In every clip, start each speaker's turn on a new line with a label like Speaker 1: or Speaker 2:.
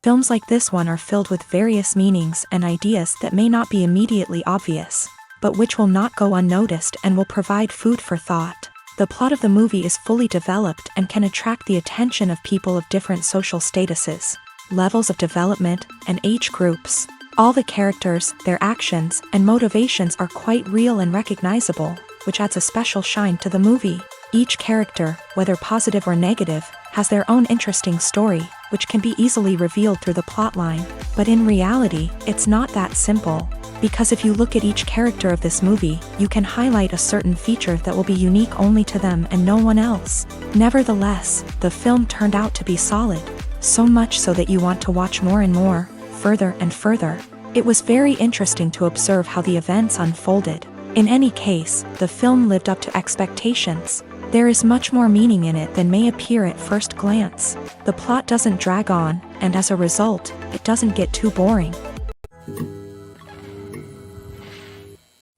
Speaker 1: Films like this one are filled with various meanings and ideas that may not be immediately obvious, but which will not go unnoticed and will provide food for thought. The plot of the movie is fully developed and can attract the attention of people of different social statuses, levels of development, and age groups. All the characters, their actions, and motivations are quite real and recognizable, which adds a special shine to the movie. Each character, whether positive or negative, has their own interesting story, which can be easily revealed through the plotline. But in reality, it's not that simple. Because if you look at each character of this movie, you can highlight a certain feature that will be unique only to them and no one else. Nevertheless, the film turned out to be solid. So much so that you want to watch more and more, further and further. It was very interesting to observe how the events unfolded. In any case, the film lived up to expectations. There is much more meaning in it than may appear at first glance. The plot doesn't drag on, and as a result, it doesn't get too boring.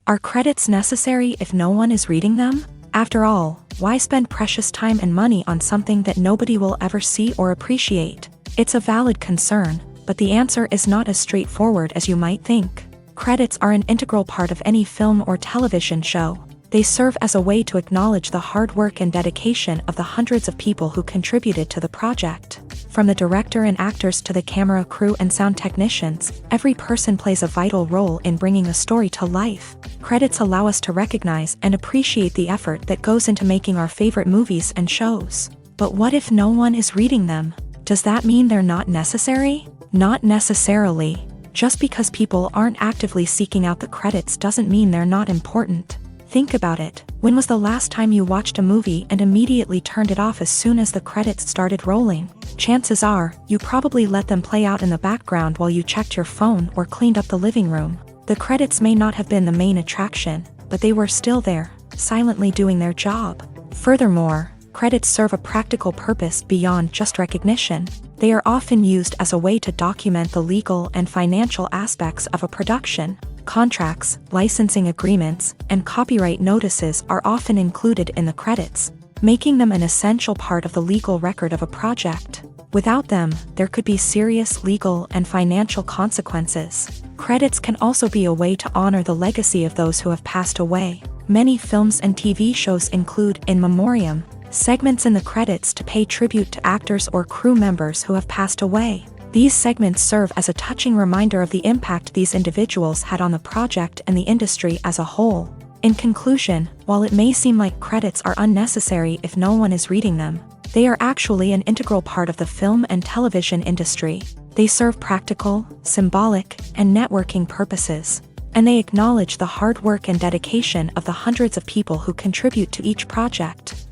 Speaker 1: Are credits necessary if no one is reading them? After all, why spend precious time and money on something that nobody will ever see or appreciate? It's a valid concern, but the answer is not as straightforward as you might think. Credits are an integral part of any film or television show. They serve as a way to acknowledge the hard work and dedication of the hundreds of people who contributed to the project. From the director and actors to the camera crew and sound technicians, every person plays a vital role in bringing a story to life. Credits allow us to recognize and appreciate the effort that goes into making our favorite movies and shows. But what if no one is reading them? Does that mean they're not necessary? Not necessarily. Just because people aren't actively seeking out the credits doesn't mean they're not important. Think about it. When was the last time you watched a movie and immediately turned it off as soon as the credits started rolling? Chances are, you probably let them play out in the background while you checked your phone or cleaned up the living room. The credits may not have been the main attraction, but they were still there, silently doing their job. Furthermore, credits serve a practical purpose beyond just recognition. They are often used as a way to document the legal and financial aspects of a production. Contracts, licensing agreements, and copyright notices are often included in the credits, making them an essential part of the legal record of a project. Without them, there could be serious legal and financial consequences. Credits can also be a way to honor the legacy of those who have passed away. Many films and TV shows include in memoriam segments in the credits to pay tribute to actors or crew members who have passed away. These segments serve as a touching reminder of the impact these individuals had on the project and the industry as a whole. In conclusion, while it may seem like credits are unnecessary if no one is reading them, they are actually an integral part of the film and television industry. They serve practical, symbolic, and networking purposes, and they acknowledge the hard work and dedication of the hundreds of people who contribute to each project.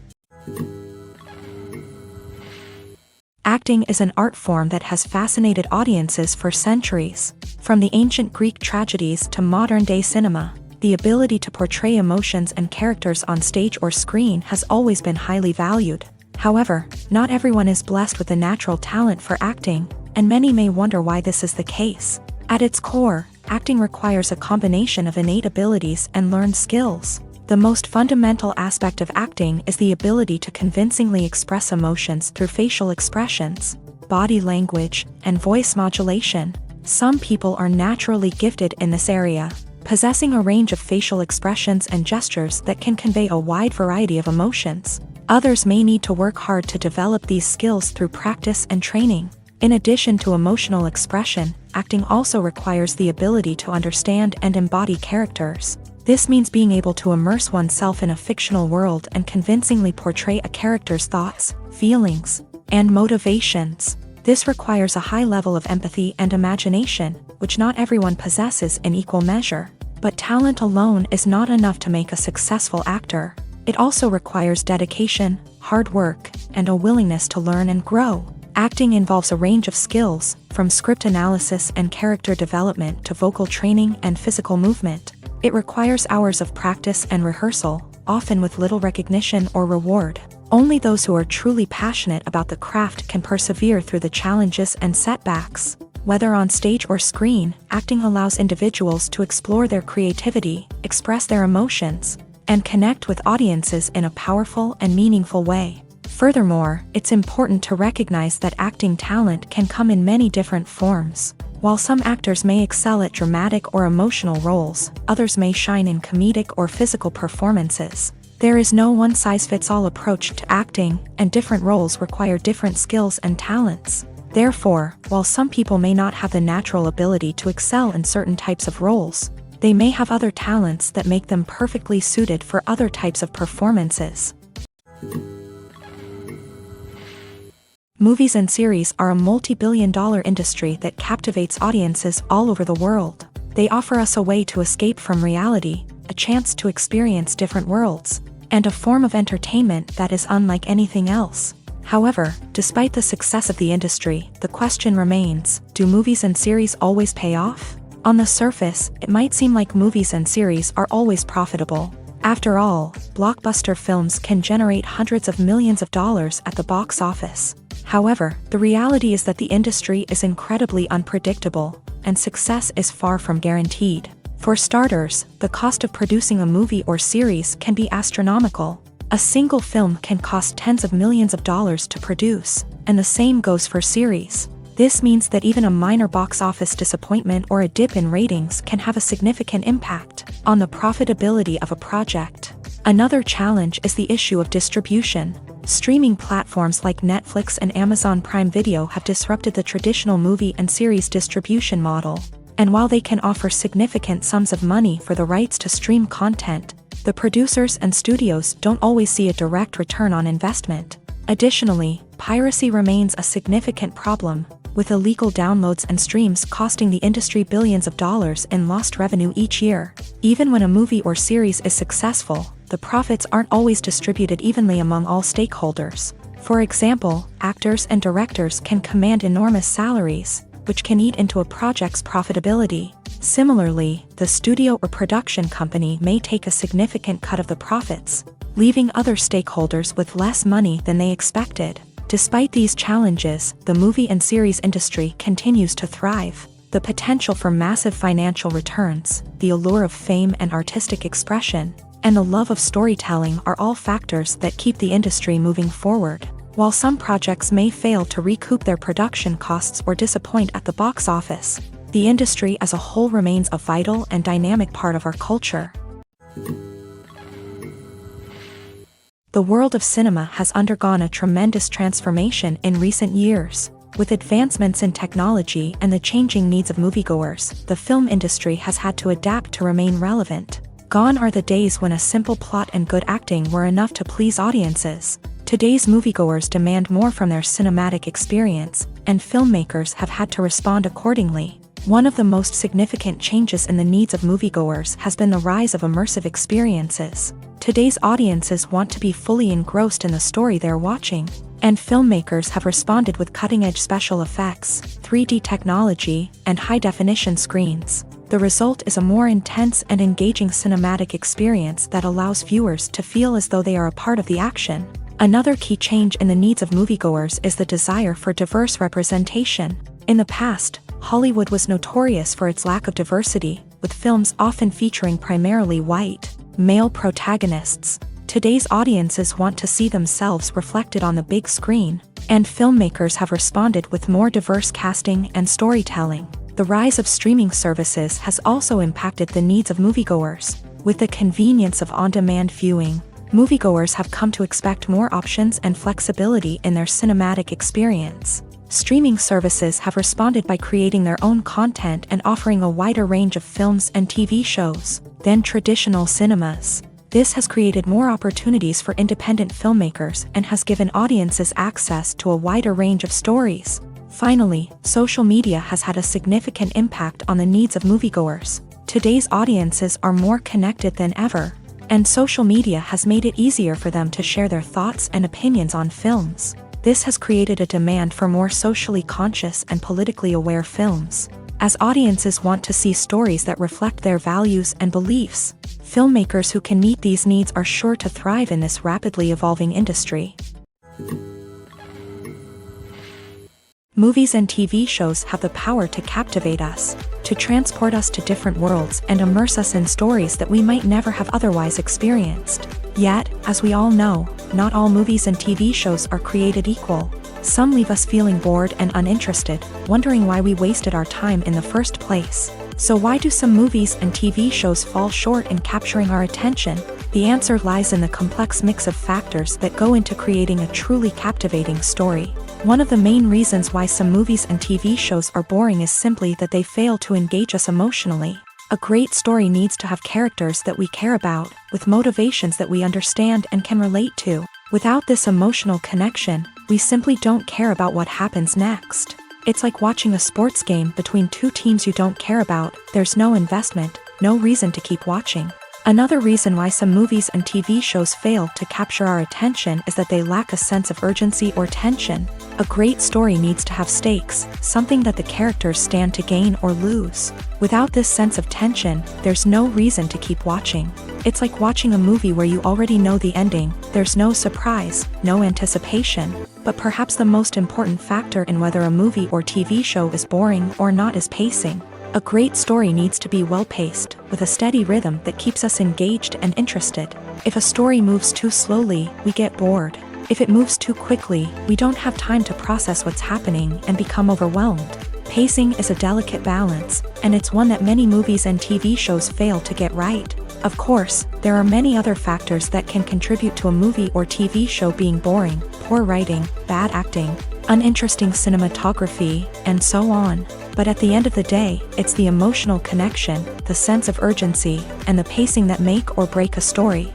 Speaker 1: Acting is an art form that has fascinated audiences for centuries. From the ancient Greek tragedies to modern-day cinema, the ability to portray emotions and characters on stage or screen has always been highly valued. However, not everyone is blessed with the natural talent for acting, and many may wonder why this is the case. At its core, acting requires a combination of innate abilities and learned skills. The most fundamental aspect of acting is the ability to convincingly express emotions through facial expressions, body language, and voice modulation. Some people are naturally gifted in this area, possessing a range of facial expressions and gestures that can convey a wide variety of emotions. Others may need to work hard to develop these skills through practice and training. In addition to emotional expression, acting also requires the ability to understand and embody characters. This means being able to immerse oneself in a fictional world and convincingly portray a character's thoughts, feelings, and motivations. This requires a high level of empathy and imagination, which not everyone possesses in equal measure. But talent alone is not enough to make a successful actor. It also requires dedication, hard work, and a willingness to learn and grow. Acting involves a range of skills, from script analysis and character development to vocal training and physical movement. It requires hours of practice and rehearsal, often with little recognition or reward. Only those who are truly passionate about the craft can persevere through the challenges and setbacks. Whether on stage or screen, acting allows individuals to explore their creativity, express their emotions, and connect with audiences in a powerful and meaningful way. Furthermore, it's important to recognize that acting talent can come in many different forms. While some actors may excel at dramatic or emotional roles, others may shine in comedic or physical performances. There is no one-size-fits-all approach to acting, and different roles require different skills and talents. Therefore, while some people may not have the natural ability to excel in certain types of roles, they may have other talents that make them perfectly suited for other types of performances. Movies and series are a multi-billion-dollar industry that captivates audiences all over the world. They offer us a way to escape from reality, a chance to experience different worlds, and a form of entertainment that is unlike anything else. However, despite the success of the industry, the question remains, do movies and series always pay off? On the surface, it might seem like movies and series are always profitable. After all, blockbuster films can generate hundreds of millions of dollars at the box office. However, the reality is that the industry is incredibly unpredictable, and success is far from guaranteed. For starters, the cost of producing a movie or series can be astronomical. A single film can cost tens of millions of dollars to produce, and the same goes for series. This means that even a minor box office disappointment or a dip in ratings can have a significant impact on the profitability of a project. Another challenge is the issue of distribution. Streaming platforms like Netflix and Amazon Prime Video have disrupted the traditional movie and series distribution model. And while they can offer significant sums of money for the rights to stream content, the producers and studios don't always see a direct return on investment. Additionally, piracy remains a significant problem, with illegal downloads and streams costing the industry billions of dollars in lost revenue each year. Even when a movie or series is successful, the profits aren't always distributed evenly among all stakeholders. For example, actors and directors can command enormous salaries, which can eat into a project's profitability. Similarly, the studio or production company may take a significant cut of the profits, leaving other stakeholders with less money than they expected. Despite these challenges, the movie and series industry continues to thrive. The potential for massive financial returns, the allure of fame and artistic expression, and the love of storytelling are all factors that keep the industry moving forward. While some projects may fail to recoup their production costs or disappoint at the box office, the industry as a whole remains a vital and dynamic part of our culture. The world of cinema has undergone a tremendous transformation in recent years. With advancements in technology and the changing needs of moviegoers, the film industry has had to adapt to remain relevant. Gone are the days when a simple plot and good acting were enough to please audiences. Today's moviegoers demand more from their cinematic experience, and filmmakers have had to respond accordingly. One of the most significant changes in the needs of moviegoers has been the rise of immersive experiences. Today's audiences want to be fully engrossed in the story they're watching, and filmmakers have responded with cutting-edge special effects, 3D technology, and high-definition screens. The result is a more intense and engaging cinematic experience that allows viewers to feel as though they are a part of the action. Another key change in the needs of moviegoers is the desire for diverse representation. In the past, Hollywood was notorious for its lack of diversity, with films often featuring primarily white, male protagonists. Today's audiences want to see themselves reflected on the big screen, and filmmakers have responded with more diverse casting and storytelling. The rise of streaming services has also impacted the needs of moviegoers. With the convenience of on-demand viewing, moviegoers have come to expect more options and flexibility in their cinematic experience. Streaming services have responded by creating their own content and offering a wider range of films and TV shows than traditional cinemas. This has created more opportunities for independent filmmakers and has given audiences access to a wider range of stories. Finally, social media has had a significant impact on the needs of moviegoers. Today's audiences are more connected than ever, and social media has made it easier for them to share their thoughts and opinions on films. This has created a demand for more socially conscious and politically aware films. As audiences want to see stories that reflect their values and beliefs, filmmakers who can meet these needs are sure to thrive in this rapidly evolving industry. Movies and TV shows have the power to captivate us, to transport us to different worlds and immerse us in stories that we might never have otherwise experienced. Yet, as we all know, not all movies and TV shows are created equal. Some leave us feeling bored and uninterested, wondering why we wasted our time in the first place. So why do some movies and TV shows fall short in capturing our attention? The answer lies in the complex mix of factors that go into creating a truly captivating story. One of the main reasons why some movies and TV shows are boring is simply that they fail to engage us emotionally. A great story needs to have characters that we care about, with motivations that we understand and can relate to. Without this emotional connection, we simply don't care about what happens next. It's like watching a sports game between two teams you don't care about. There's no investment, no reason to keep watching. Another reason why some movies and TV shows fail to capture our attention is that they lack a sense of urgency or tension. A great story needs to have stakes, something that the characters stand to gain or lose. Without this sense of tension, there's no reason to keep watching. It's like watching a movie where you already know the ending. There's no surprise, no anticipation. But perhaps the most important factor in whether a movie or TV show is boring or not is pacing. A great story needs to be well-paced, with a steady rhythm that keeps us engaged and interested. If a story moves too slowly, we get bored. If it moves too quickly, we don't have time to process what's happening and become overwhelmed. Pacing is a delicate balance, and it's one that many movies and TV shows fail to get right. Of course, there are many other factors that can contribute to a movie or TV show being boring: poor writing, bad acting, uninteresting cinematography, and so on. But at the end of the day, it's the emotional connection, the sense of urgency, and the pacing that make or break a story.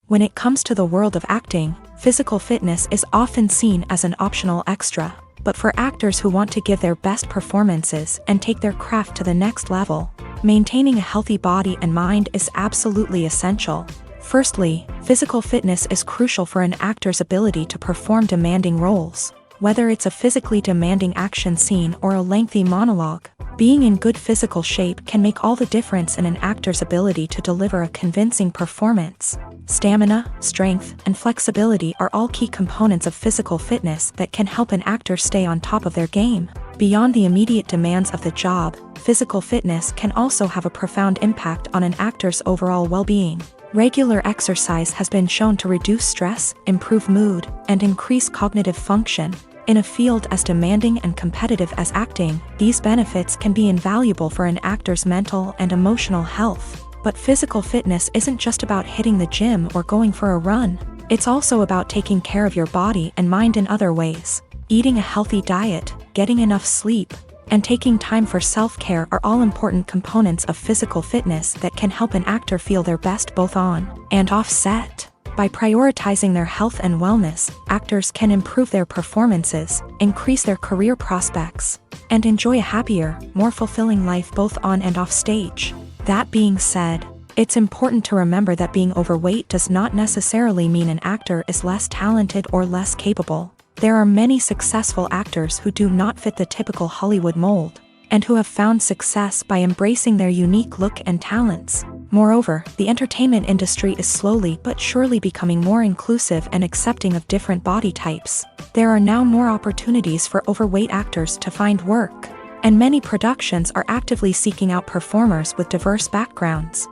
Speaker 1: When it comes to the world of acting, physical fitness is often seen as an optional extra. But for actors who want to give their best performances and take their craft to the next level, maintaining a healthy body and mind is absolutely essential. Firstly, physical fitness is crucial for an actor's ability to perform demanding roles. Whether it's a physically demanding action scene or a lengthy monologue, being in good physical shape can make all the difference in an actor's ability to deliver a convincing performance. Stamina, strength, and flexibility are all key components of physical fitness that can help an actor stay on top of their game. Beyond the immediate demands of the job, physical fitness can also have a profound impact on an actor's overall well-being. Regular exercise has been shown to reduce stress, improve mood, and increase cognitive function. In a field as demanding and competitive as acting, these benefits can be invaluable for an actor's mental and emotional health. But physical fitness isn't just about hitting the gym or going for a run. It's also about taking care of your body and mind in other ways. Eating a healthy diet, getting enough sleep, and taking time for self-care are all important components of physical fitness that can help an actor feel their best both on and off set. By prioritizing their health and wellness, actors can improve their performances, increase their career prospects, and enjoy a happier, more fulfilling life both on and off stage. That being said, it's important to remember that being overweight does not necessarily mean an actor is less talented or less capable. There are many successful actors who do not fit the typical Hollywood mold, and who have found success by embracing their unique look and talents. Moreover, the entertainment industry is slowly but surely becoming more inclusive and accepting of different body types. There are now more opportunities for overweight actors to find work, and many productions are actively seeking out performers with diverse backgrounds.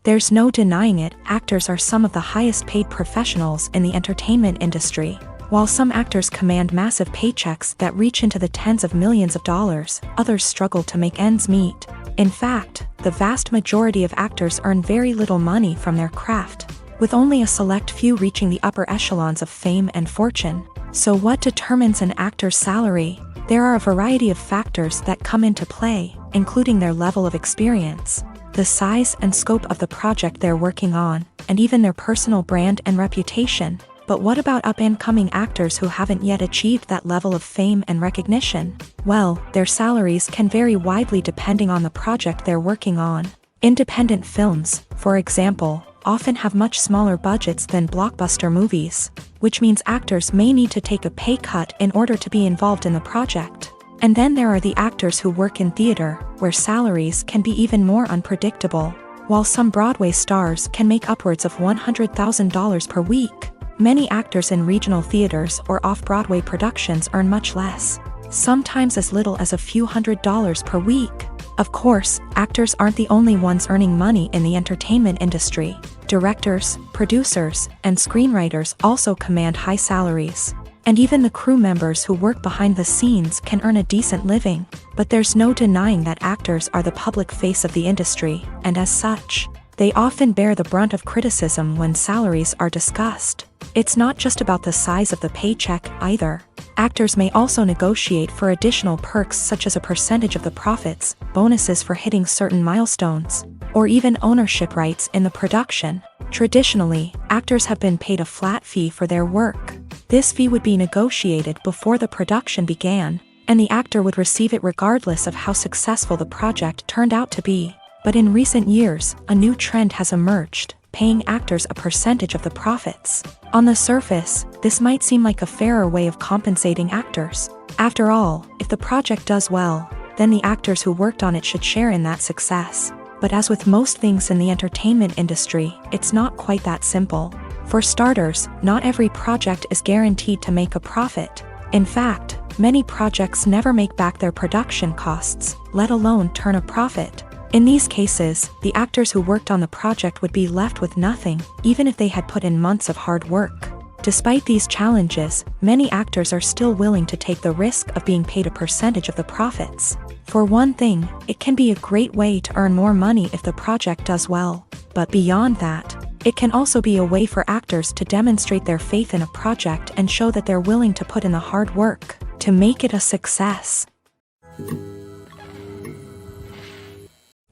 Speaker 1: There's no denying it, actors are some of the highest paid professionals in the entertainment industry. While some actors command massive paychecks that reach into the tens of millions of dollars, others struggle to make ends meet. In fact, the vast majority of actors earn very little money from their craft. with only a select few reaching the upper echelons of fame and fortune. So what determines an actor's salary? There are a variety of factors that come into play, including their level of experience, the size and scope of the project they're working on, and even their personal brand and reputation. But what about up-and-coming actors who haven't yet achieved that level of fame and recognition? Well, their salaries can vary widely depending on the project they're working on. Independent films, for example, often have much smaller budgets than blockbuster movies, which means actors may need to take a pay cut in order to be involved in the project. And then there are the actors who work in theater, where salaries can be even more unpredictable. While some Broadway stars can make upwards of $100,000 per week, many actors in regional theaters or off-Broadway productions earn much less, sometimes as little as a few $100s per week. Of course, actors aren't the only ones earning money in the entertainment industry. Directors, producers, and screenwriters also command high salaries. And even the crew members who work behind the scenes can earn a decent living. But there's no denying that actors are the public face of the industry, and as such, they often bear the brunt of criticism when salaries are discussed. It's not just about the size of the paycheck, either. Actors may also negotiate for additional perks such as a percentage of the profits, bonuses for hitting certain milestones, or even ownership rights in the production. Traditionally, actors have been paid a flat fee for their work. This fee would be negotiated before the production began, and the actor would receive it regardless of how successful the project turned out to be. But in recent years, a new trend has emerged, paying actors a percentage of the profits. On the surface, this might seem like a fairer way of compensating actors. After all, if the project does well, then the actors who worked on it should share in that success. But as with most things in the entertainment industry, it's not quite that simple. For starters, not every project is guaranteed to make a profit. In fact, many projects never make back their production costs, let alone turn a profit. In these cases, the actors who worked on the project would be left with nothing, even if they had put in months of hard work. Despite these challenges, many actors are still willing to take the risk of being paid a percentage of the profits. For one thing, it can be a great way to earn more money if the project does well. But beyond that, it can also be a way for actors to demonstrate their faith in a project and show that they're willing to put in the hard work to make it a success.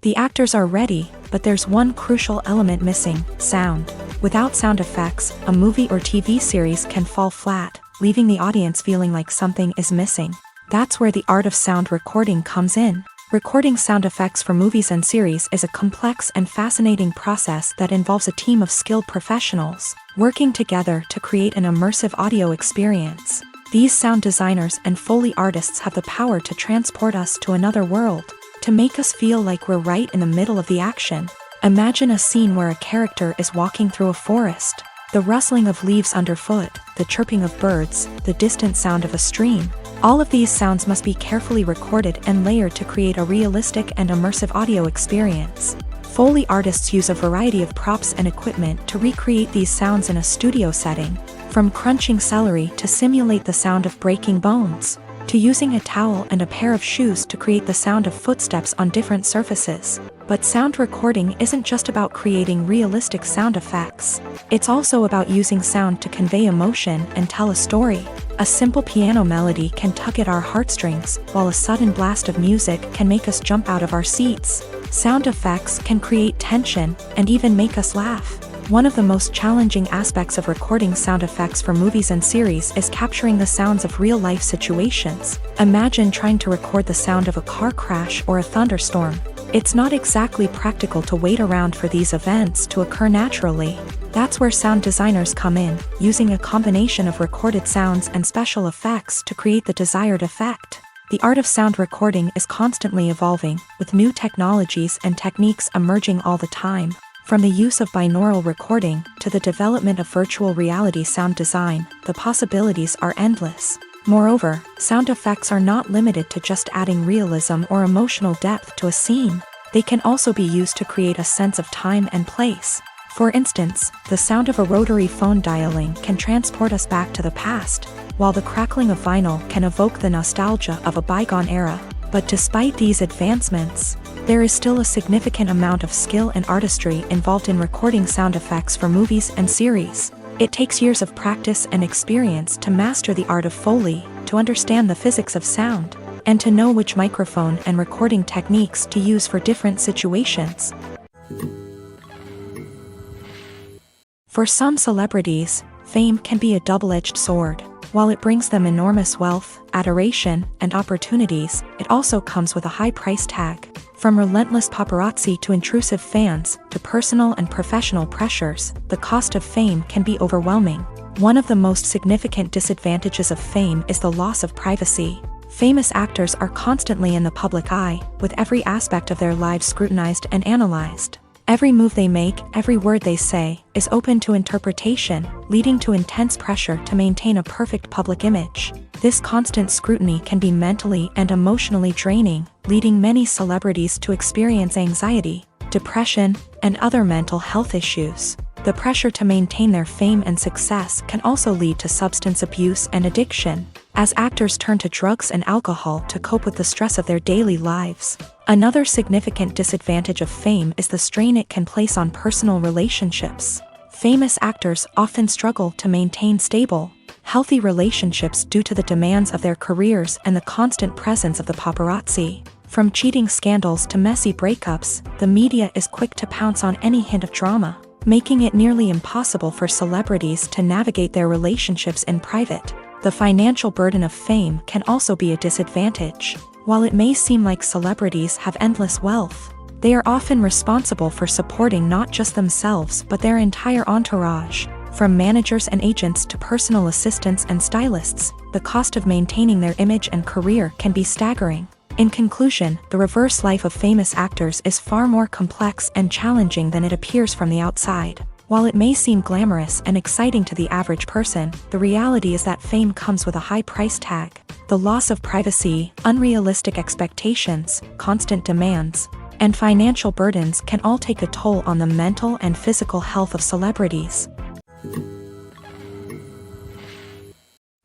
Speaker 1: The actors are ready, but there's one crucial element missing: sound. Without sound effects, a movie or TV series can fall flat, leaving the audience feeling like something is missing. That's where the art of sound recording comes in. Recording sound effects for movies and series is a complex and fascinating process that involves a team of skilled professionals working together to create an immersive audio experience. These sound designers and Foley artists have the power to transport us to another world, to make us feel like we're right in the middle of the action. Imagine a scene where a character is walking through a forest. The rustling of leaves underfoot, the chirping of birds, the distant sound of a stream. All of these sounds must be carefully recorded and layered to create a realistic and immersive audio experience. Foley artists use a variety of props and equipment to recreate these sounds in a studio setting, from crunching celery to simulate the sound of breaking bones, to using a towel and a pair of shoes to create the sound of footsteps on different surfaces. But sound recording isn't just about creating realistic sound effects. It's also about using sound to convey emotion and tell a story. A simple piano melody can tug at our heartstrings, while a sudden blast of music can make us jump out of our seats. Sound effects can create tension and even make us laugh. One of the most challenging aspects of recording sound effects for movies and series is capturing the sounds of real-life situations. Imagine trying to record the sound of a car crash or a thunderstorm. It's not exactly practical to wait around for these events to occur naturally. That's where sound designers come in, using a combination of recorded sounds and special effects to create the desired effect. The art of sound recording is constantly evolving, with new technologies and techniques emerging all the time. From the use of binaural recording to the development of virtual reality sound design, the possibilities are endless. Moreover, sound effects are not limited to just adding realism or emotional depth to a scene. They can also be used to create a sense of time and place. For instance, the sound of a rotary phone dialing can transport us back to the past, while the crackling of vinyl can evoke the nostalgia of a bygone era. But despite these advancements, there is still a significant amount of skill and artistry involved in recording sound effects for movies and series. It takes years of practice and experience to master the art of Foley, to understand the physics of sound, and to know which microphone and recording techniques to use for different situations. For some celebrities, fame can be a double-edged sword. While it brings them enormous wealth, adoration, and opportunities, it also comes with a high price tag. From relentless paparazzi to intrusive fans, to personal and professional pressures, the cost of fame can be overwhelming. One of the most significant disadvantages of fame is the loss of privacy. Famous actors are constantly in the public eye, with every aspect of their lives scrutinized and analyzed. Every move they make, every word they say, is open to interpretation, leading to intense pressure to maintain a perfect public image. This constant scrutiny can be mentally and emotionally draining, leading many celebrities to experience anxiety, depression, and other mental health issues. The pressure to maintain their fame and success can also lead to substance abuse and addiction, as actors turn to drugs and alcohol to cope with the stress of their daily lives. Another significant disadvantage of fame is the strain it can place on personal relationships. Famous actors often struggle to maintain stable, healthy relationships due to the demands of their careers and the constant presence of the paparazzi. From cheating scandals to messy breakups, the media is quick to pounce on any hint of drama, making it nearly impossible for celebrities to navigate their relationships in private. The financial burden of fame can also be a disadvantage. While it may seem like celebrities have endless wealth, they are often responsible for supporting not just themselves but their entire entourage. From managers and agents to personal assistants and stylists, the cost of maintaining their image and career can be staggering. In conclusion, the reverse life of famous actors is far more complex and challenging than it appears from the outside. While it may seem glamorous and exciting to the average person, the reality is that fame comes with a high price tag. The loss of privacy, unrealistic expectations, constant demands, and financial burdens can all take a toll on the mental and physical health of celebrities.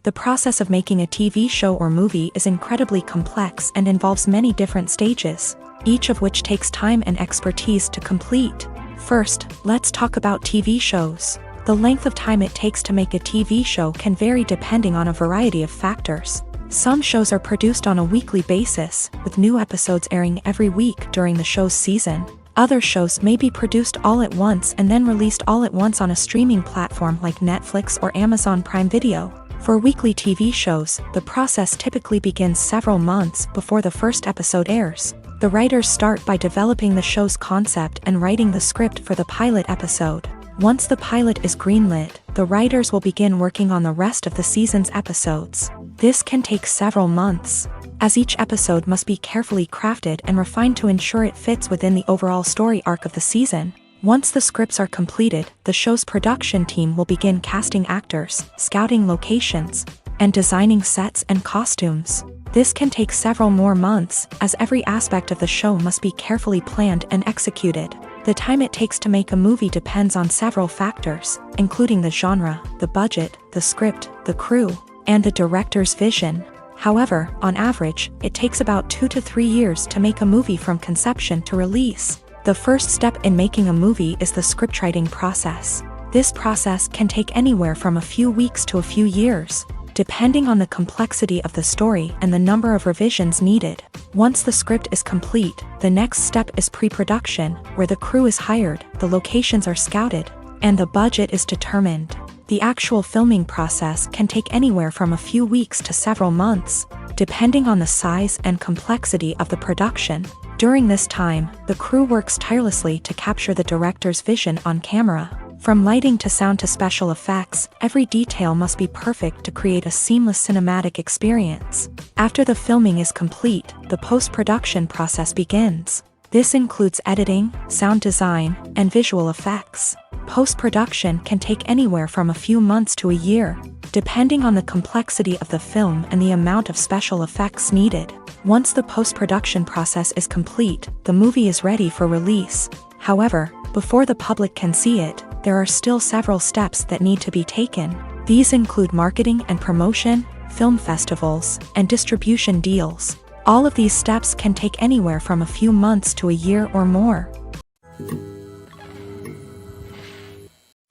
Speaker 1: The process of making a TV show or movie is incredibly complex and involves many different stages, each of which takes time and expertise to complete. First, let's talk about TV shows. The length of time it takes to make a TV show can vary depending on a variety of factors. Some shows are produced on a weekly basis, with new episodes airing every week during the show's season. Other shows may be produced all at once and then released all at once on a streaming platform like Netflix or Amazon Prime Video. For weekly TV shows, the process typically begins several months before the first episode airs. The writers start by developing the show's concept and writing the script for the pilot episode. Once the pilot is greenlit, the writers will begin working on the rest of the season's episodes. This can take several months, as each episode must be carefully crafted and refined to ensure it fits within the overall story arc of the season. Once the scripts are completed, the show's production team will begin casting actors, scouting locations, and designing sets and costumes. This can take several more months, as every aspect of the show must be carefully planned and executed. The time it takes to make a movie depends on several factors, including the genre, the budget, the script, the crew, and the director's vision. However, on average, it takes about 2 to 3 years to make a movie from conception to release. The first step in making a movie is the scriptwriting process. This process can take anywhere from a few weeks to a few years, depending on the complexity of the story and the number of revisions needed. Once the script is complete, the next step is pre-production, where the crew is hired, the locations are scouted, and the budget is determined. The actual filming process can take anywhere from a few weeks to several months, depending on the size and complexity of the production. During this time, the crew works tirelessly to capture the director's vision on camera. From lighting to sound to special effects, every detail must be perfect to create a seamless cinematic experience. After the filming is complete, the post-production process begins. This includes editing, sound design, and visual effects. Post-production can take anywhere from a few months to a year, depending on the complexity of the film and the amount of special effects needed. Once the post-production process is complete, the movie is ready for release. However, before the public can see it, there are still several steps that need to be taken. These include marketing and promotion, film festivals, and distribution deals. All of these steps can take anywhere from a few months to a year or more.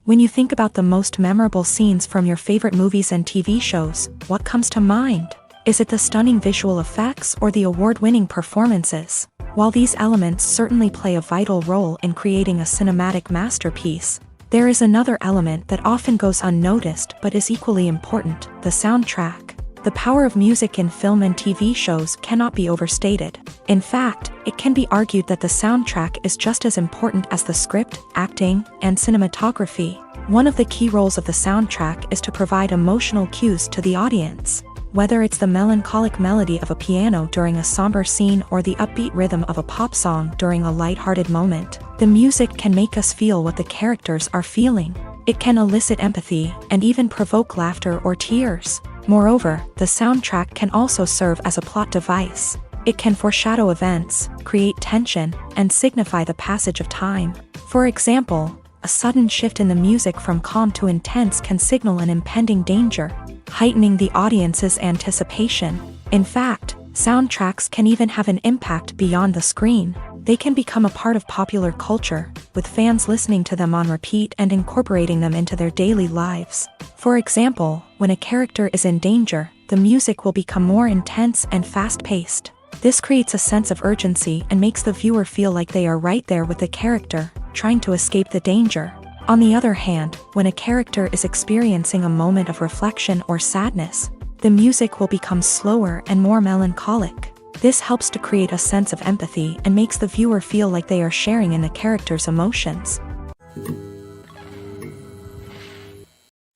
Speaker 1: When you think about the most memorable scenes from your favorite movies and TV shows, what comes to mind? Is it the stunning visual effects or the award-winning performances? While these elements certainly play a vital role in creating a cinematic masterpiece, there is another element that often goes unnoticed but is equally important: the soundtrack. The power of music in film and TV shows cannot be overstated. In fact, it can be argued that the soundtrack is just as important as the script, acting, and cinematography. One of the key roles of the soundtrack is to provide emotional cues to the audience. Whether it's the melancholic melody of a piano during a somber scene or the upbeat rhythm of a pop song during a light-hearted moment, the music can make us feel what the characters are feeling. It can elicit empathy and even provoke laughter or tears. Moreover, the soundtrack can also serve as a plot device. It can foreshadow events, create tension, and signify the passage of time. For example, a sudden shift in the music from calm to intense can signal an impending danger, heightening the audience's anticipation. In fact, soundtracks can even have an impact beyond the screen. They can become a part of popular culture, with fans listening to them on repeat and incorporating them into their daily lives. For example, when a character is in danger, the music will become more intense and fast-paced. This creates a sense of urgency and makes the viewer feel like they are right there with the character, trying to escape the danger. On the other hand, when a character is experiencing a moment of reflection or sadness, the music will become slower and more melancholic. This helps to create a sense of empathy and makes the viewer feel like they are sharing in the character's emotions.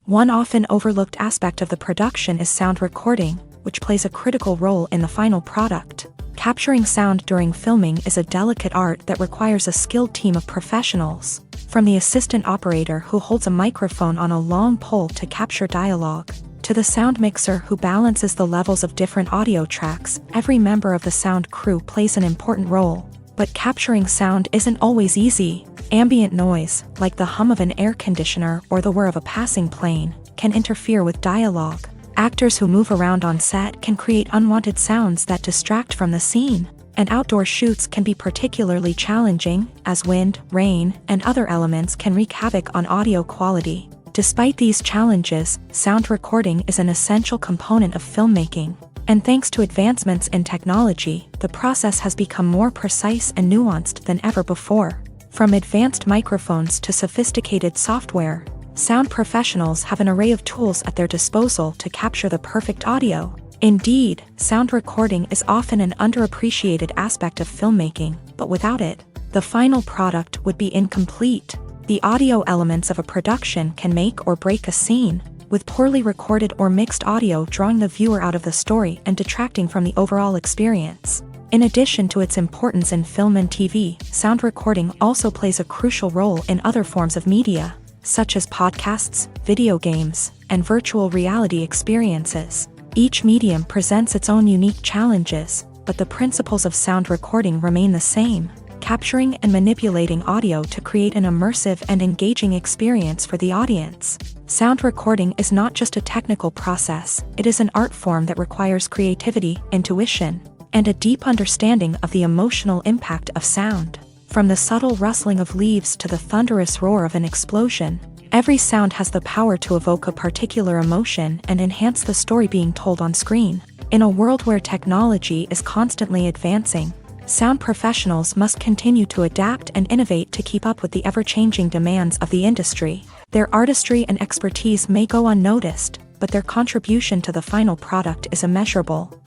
Speaker 1: One often overlooked aspect of the production is sound recording, which plays a critical role in the final product. Capturing sound during filming is a delicate art that requires a skilled team of professionals. From the assistant operator who holds a microphone on a long pole to capture dialogue, to the sound mixer who balances the levels of different audio tracks, every member of the sound crew plays an important role. But capturing sound isn't always easy. Ambient noise, like the hum of an air conditioner or the whir of a passing plane, can interfere with dialogue. Actors who move around on set can create unwanted sounds that distract from the scene. And outdoor shoots can be particularly challenging, as wind, rain, and other elements can wreak havoc on audio quality. Despite these challenges, sound recording is an essential component of filmmaking. And thanks to advancements in technology, the process has become more precise and nuanced than ever before. From advanced microphones to sophisticated software, sound professionals have an array of tools at their disposal to capture the perfect audio. Indeed, sound recording is often an underappreciated aspect of filmmaking, but without it, the final product would be incomplete. The audio elements of a production can make or break a scene, with poorly recorded or mixed audio drawing the viewer out of the story and detracting from the overall experience. In addition to its importance in film and TV, sound recording also plays a crucial role in other forms of media, such as podcasts, video games, and virtual reality experiences. Each medium presents its own unique challenges, but the principles of sound recording remain the same: capturing and manipulating audio to create an immersive and engaging experience for the audience. Sound recording is not just a technical process, it is an art form that requires creativity, intuition, and a deep understanding of the emotional impact of sound. From the subtle rustling of leaves to the thunderous roar of an explosion, every sound has the power to evoke a particular emotion and enhance the story being told on screen. In a world where technology is constantly advancing, sound professionals must continue to adapt and innovate to keep up with the ever-changing demands of the industry. Their artistry and expertise may go unnoticed, but their contribution to the final product is immeasurable.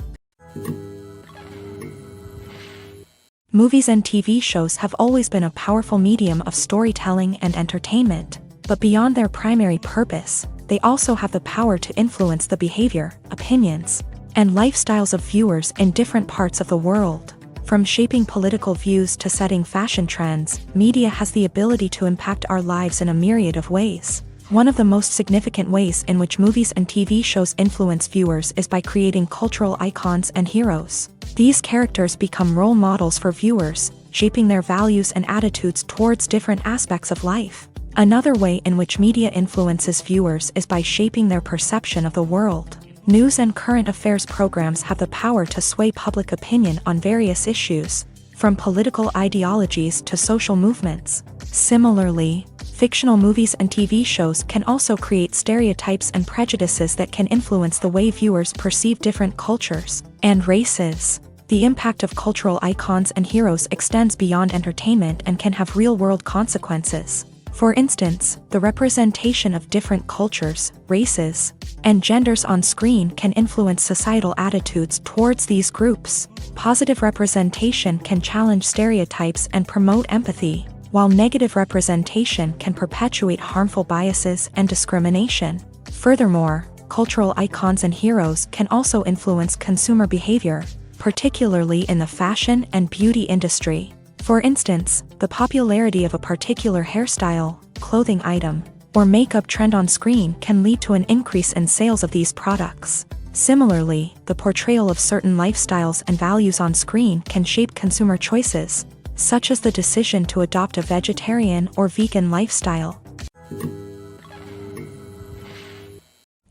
Speaker 1: Movies and TV shows have always been a powerful medium of storytelling and entertainment. But beyond their primary purpose, they also have the power to influence the behavior, opinions, and lifestyles of viewers in different parts of the world. From shaping political views to setting fashion trends, media has the ability to impact our lives in a myriad of ways. One of the most significant ways in which movies and TV shows influence viewers is by creating cultural icons and heroes. These characters become role models for viewers, shaping their values and attitudes towards different aspects of life. Another way in which media influences viewers is by shaping their perception of the world. News and current affairs programs have the power to sway public opinion on various issues, from political ideologies to social movements. Similarly, fictional movies and TV shows can also create stereotypes and prejudices that can influence the way viewers perceive different cultures and races. The impact of cultural icons and heroes extends beyond entertainment and can have real-world consequences. For instance, the representation of different cultures, races, and genders on screen can influence societal attitudes towards these groups. Positive representation can challenge stereotypes and promote empathy, while negative representation can perpetuate harmful biases and discrimination. Furthermore, cultural icons and heroes can also influence consumer behavior, particularly in the fashion and beauty industry. For instance, the popularity of a particular hairstyle, clothing item, or makeup trend on screen can lead to an increase in sales of these products. Similarly, the portrayal of certain lifestyles and values on screen can shape consumer choices, such as the decision to adopt a vegetarian or vegan lifestyle.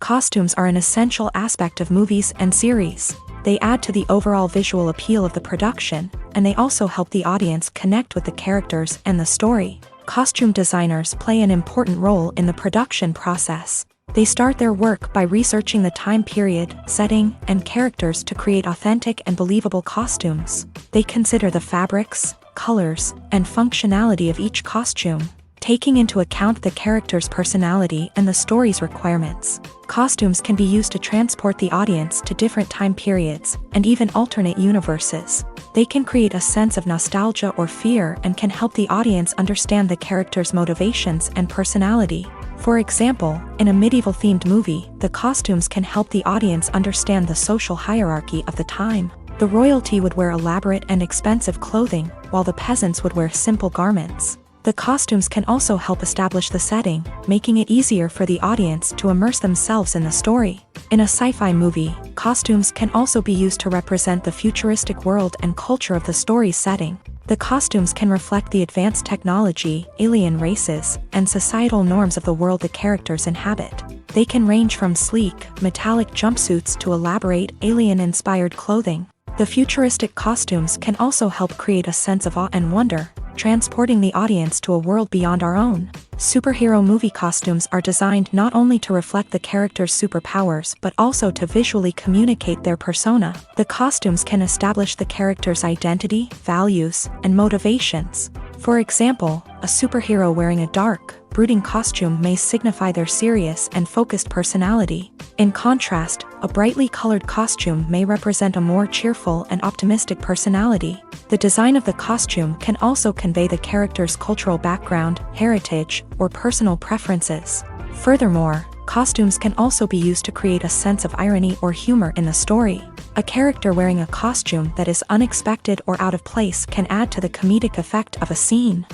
Speaker 1: Costumes are an essential aspect of movies and series. They add to the overall visual appeal of the production, and they also help the audience connect with the characters and the story. Costume designers play an important role in the production process. They start their work by researching the time period, setting, and characters to create authentic and believable costumes. They consider the fabrics, colors, and functionality of each costume, taking into account the character's personality and the story's requirements. Costumes can be used to transport the audience to different time periods and even alternate universes. They can create a sense of nostalgia or fear and can help the audience understand the character's motivations and personality. For example, in a medieval-themed movie, the costumes can help the audience understand the social hierarchy of the time. The royalty would wear elaborate and expensive clothing, while the peasants would wear simple garments. The costumes can also help establish the setting, making it easier for the audience to immerse themselves in the story. In a sci-fi movie, costumes can also be used to represent the futuristic world and culture of the story's setting. The costumes can reflect the advanced technology, alien races, and societal norms of the world the characters inhabit. They can range from sleek, metallic jumpsuits to elaborate, alien-inspired clothing. The futuristic costumes can also help create a sense of awe and wonder, transporting the audience to a world beyond our own. Superhero movie costumes are designed not only to reflect the character's superpowers but also to visually communicate their persona. The costumes can establish the character's identity, values, and motivations. For example, a superhero wearing a dark, brooding costume may signify their serious and focused personality. In contrast, a brightly colored costume may represent a more cheerful and optimistic personality. The design of the costume can also convey the character's cultural background, heritage, or personal preferences. Furthermore, costumes can also be used to create a sense of irony or humor in the story. A character wearing a costume that is unexpected or out of place can add to the comedic effect of a scene.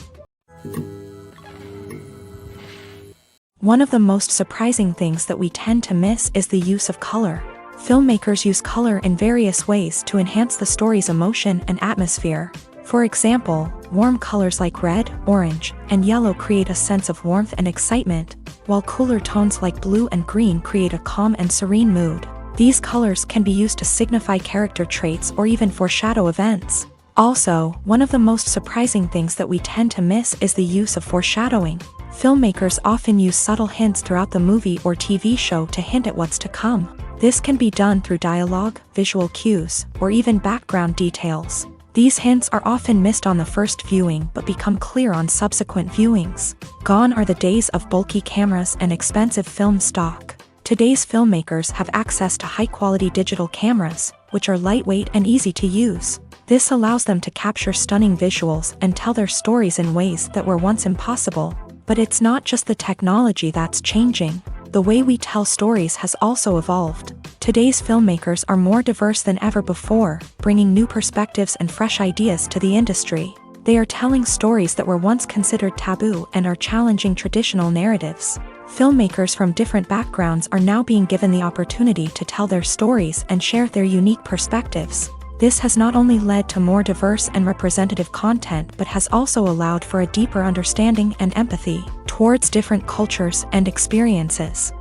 Speaker 1: One of the most surprising things that we tend to miss is the use of color. Filmmakers use color in various ways to enhance the story's emotion and atmosphere. For example, warm colors like red, orange, and yellow create a sense of warmth and excitement, while cooler tones like blue and green create a calm and serene mood. These colors can be used to signify character traits or even foreshadow events. Also, one of the most surprising things that we tend to miss is the use of foreshadowing. Filmmakers often use subtle hints throughout the movie or TV show to hint at what's to come. This can be done through dialogue, visual cues, or even background details. These hints are often missed on the first viewing but become clear on subsequent viewings. Gone are the days of bulky cameras and expensive film stock. Today's filmmakers have access to high-quality digital cameras, which are lightweight and easy to use. This allows them to capture stunning visuals and tell their stories in ways that were once impossible. But it's not just the technology that's changing. The way we tell stories has also evolved. Today's filmmakers are more diverse than ever before, bringing new perspectives and fresh ideas to the industry. They are telling stories that were once considered taboo and are challenging traditional narratives. Filmmakers from different backgrounds are now being given the opportunity to tell their stories and share their unique perspectives. This has not only led to more diverse and representative content but has also allowed for a deeper understanding and empathy towards different cultures and experiences.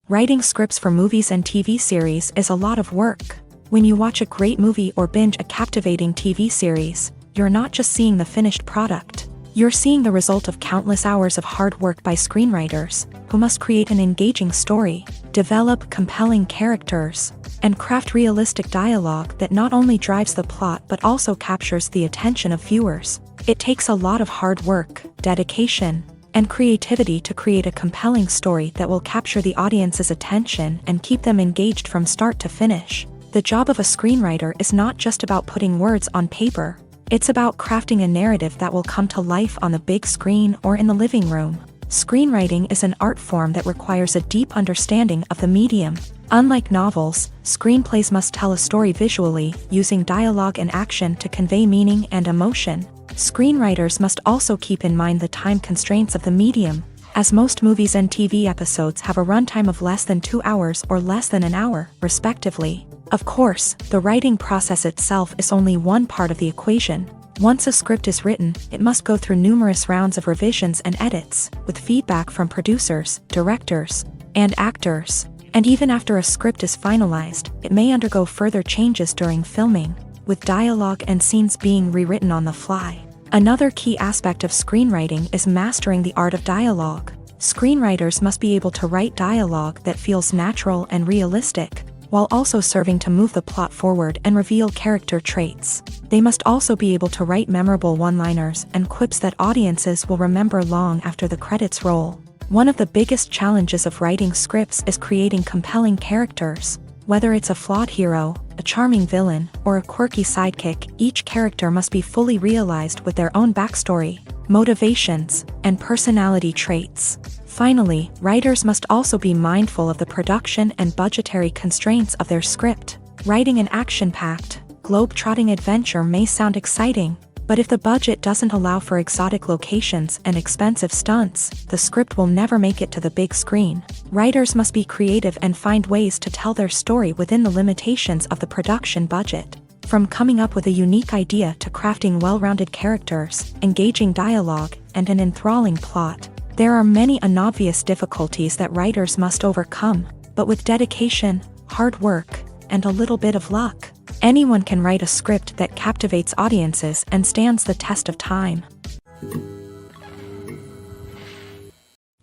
Speaker 1: Writing scripts for movies and TV series is a lot of work. When you watch a great movie or binge a captivating TV series, you're not just seeing the finished product. You're seeing the result of countless hours of hard work by screenwriters, who must create an engaging story, develop compelling characters, and craft realistic dialogue that not only drives the plot but also captures the attention of viewers. It takes a lot of hard work, dedication, and creativity to create a compelling story that will capture the audience's attention and keep them engaged from start to finish. The job of a screenwriter is not just about putting words on paper. It's about crafting a narrative that will come to life on the big screen or in the living room. Screenwriting is an art form that requires a deep understanding of the medium. Unlike novels, screenplays must tell a story visually, using dialogue and action to convey meaning and emotion. Screenwriters must also keep in mind the time constraints of the medium, as most movies and TV episodes have a runtime of less than 2 hours or less than an hour, respectively. Of course, the writing process itself is only one part of the equation. Once a script is written, it must go through numerous rounds of revisions and edits, with feedback from producers, directors, and actors. And even after a script is finalized, it may undergo further changes during filming, with dialogue and scenes being rewritten on the fly. Another key aspect of screenwriting is mastering the art of dialogue. Screenwriters must be able to write dialogue that feels natural and realistic, while also serving to move the plot forward and reveal character traits. They must also be able to write memorable one-liners and quips that audiences will remember long after the credits roll. One of the biggest challenges of writing scripts is creating compelling characters. Whether it's a flawed hero, a charming villain, or a quirky sidekick, each character must be fully realized with their own backstory, motivations, and personality traits. Finally, writers must also be mindful of the production and budgetary constraints of their script. Writing an action-packed, globe-trotting adventure may sound exciting, but if the budget doesn't allow for exotic locations and expensive stunts, the script will never make it to the big screen. Writers must be creative and find ways to tell their story within the limitations of the production budget. From coming up with a unique idea to crafting well-rounded characters, engaging dialogue, and an enthralling plot, there are many unobvious difficulties that writers must overcome, but with dedication, hard work, and a little bit of luck, anyone can write a script that captivates audiences and stands the test of time.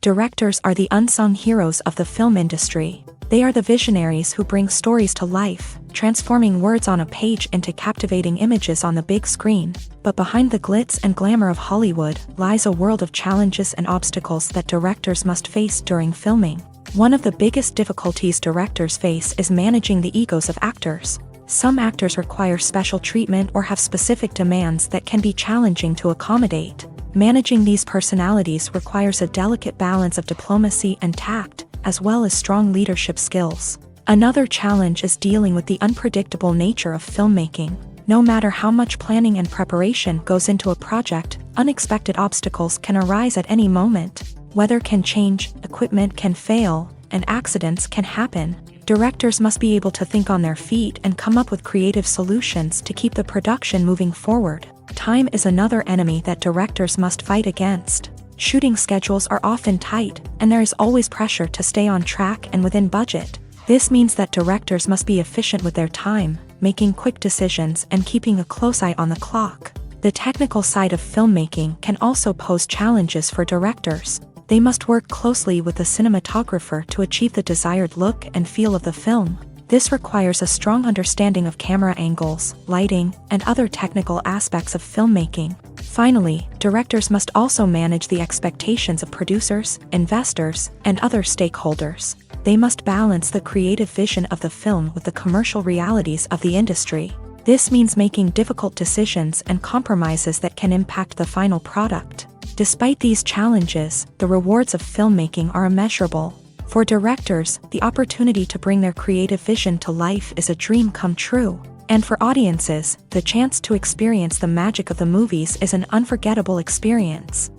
Speaker 1: Directors are the unsung heroes of the film industry. They are the visionaries who bring stories to life, transforming words on a page into captivating images on the big screen. But behind the glitz and glamour of Hollywood lies a world of challenges and obstacles that directors must face during filming. One of the biggest difficulties directors face is managing the egos of actors. Some actors require special treatment or have specific demands that can be challenging to accommodate. Managing these personalities requires a delicate balance of diplomacy and tact, as well as strong leadership skills. Another challenge is dealing with the unpredictable nature of filmmaking. No matter how much planning and preparation goes into a project, unexpected obstacles can arise at any moment. Weather can change, equipment can fail, and accidents can happen. Directors must be able to think on their feet and come up with creative solutions to keep the production moving forward. Time is another enemy that directors must fight against. Shooting schedules are often tight, and there is always pressure to stay on track and within budget. This means that directors must be efficient with their time, making quick decisions and keeping a close eye on the clock. The technical side of filmmaking can also pose challenges for directors. They must work closely with the cinematographer to achieve the desired look and feel of the film. This requires a strong understanding of camera angles, lighting, and other technical aspects of filmmaking. Finally, directors must also manage the expectations of producers, investors, and other stakeholders. They must balance the creative vision of the film with the commercial realities of the industry. This means making difficult decisions and compromises that can impact the final product. Despite these challenges, the rewards of filmmaking are immeasurable. For directors, the opportunity to bring their creative vision to life is a dream come true. And for audiences, the chance to experience the magic of the movies is an unforgettable experience.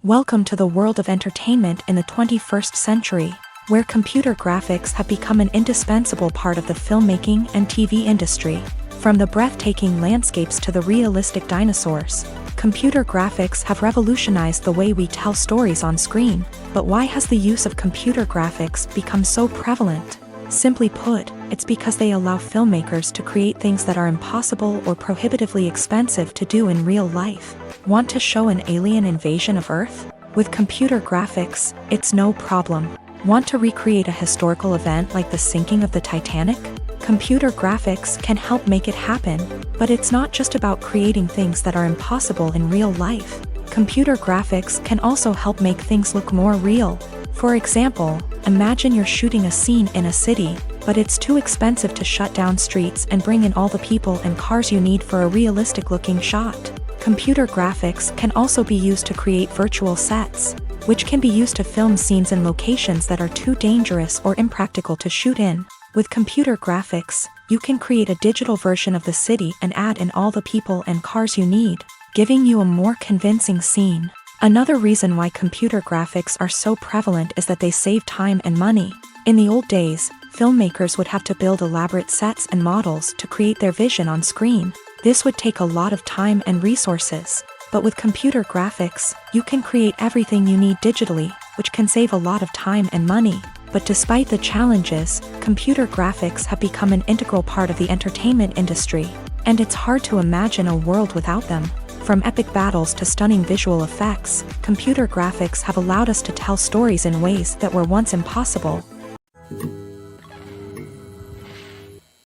Speaker 1: Welcome to the world of entertainment in the 21st century, where computer graphics have become an indispensable part of the filmmaking and TV industry. From the breathtaking landscapes to the realistic dinosaurs, Computer graphics have revolutionized the way we tell stories on screen, but why has the use of computer graphics become so prevalent? Simply put, it's because they allow filmmakers to create things that are impossible or prohibitively expensive to do in real life. Want to show an alien invasion of Earth? With computer graphics, it's no problem. Want to recreate a historical event like the sinking of the Titanic? Computer graphics can help make it happen, but it's not just about creating things that are impossible in real life. Computer graphics can also help make things look more real. For example, imagine you're shooting a scene in a city, but it's too expensive to shut down streets and bring in all the people and cars you need for a realistic-looking shot. Computer graphics can also be used to create virtual sets, which can be used to film scenes in locations that are too dangerous or impractical to shoot in. With computer graphics, you can create a digital version of the city and add in all the people and cars you need, giving you a more convincing scene. Another reason why computer graphics are so prevalent is that they save time and money. In the old days, filmmakers would have to build elaborate sets and models to create their vision on screen. This would take a lot of time and resources. But with computer graphics, you can create everything you need digitally, which can save a lot of time and money. But despite the challenges, computer graphics have become an integral part of the entertainment industry, and it's hard to imagine a world without them. From epic battles to stunning visual effects, computer graphics have allowed us to tell stories in ways that were once impossible.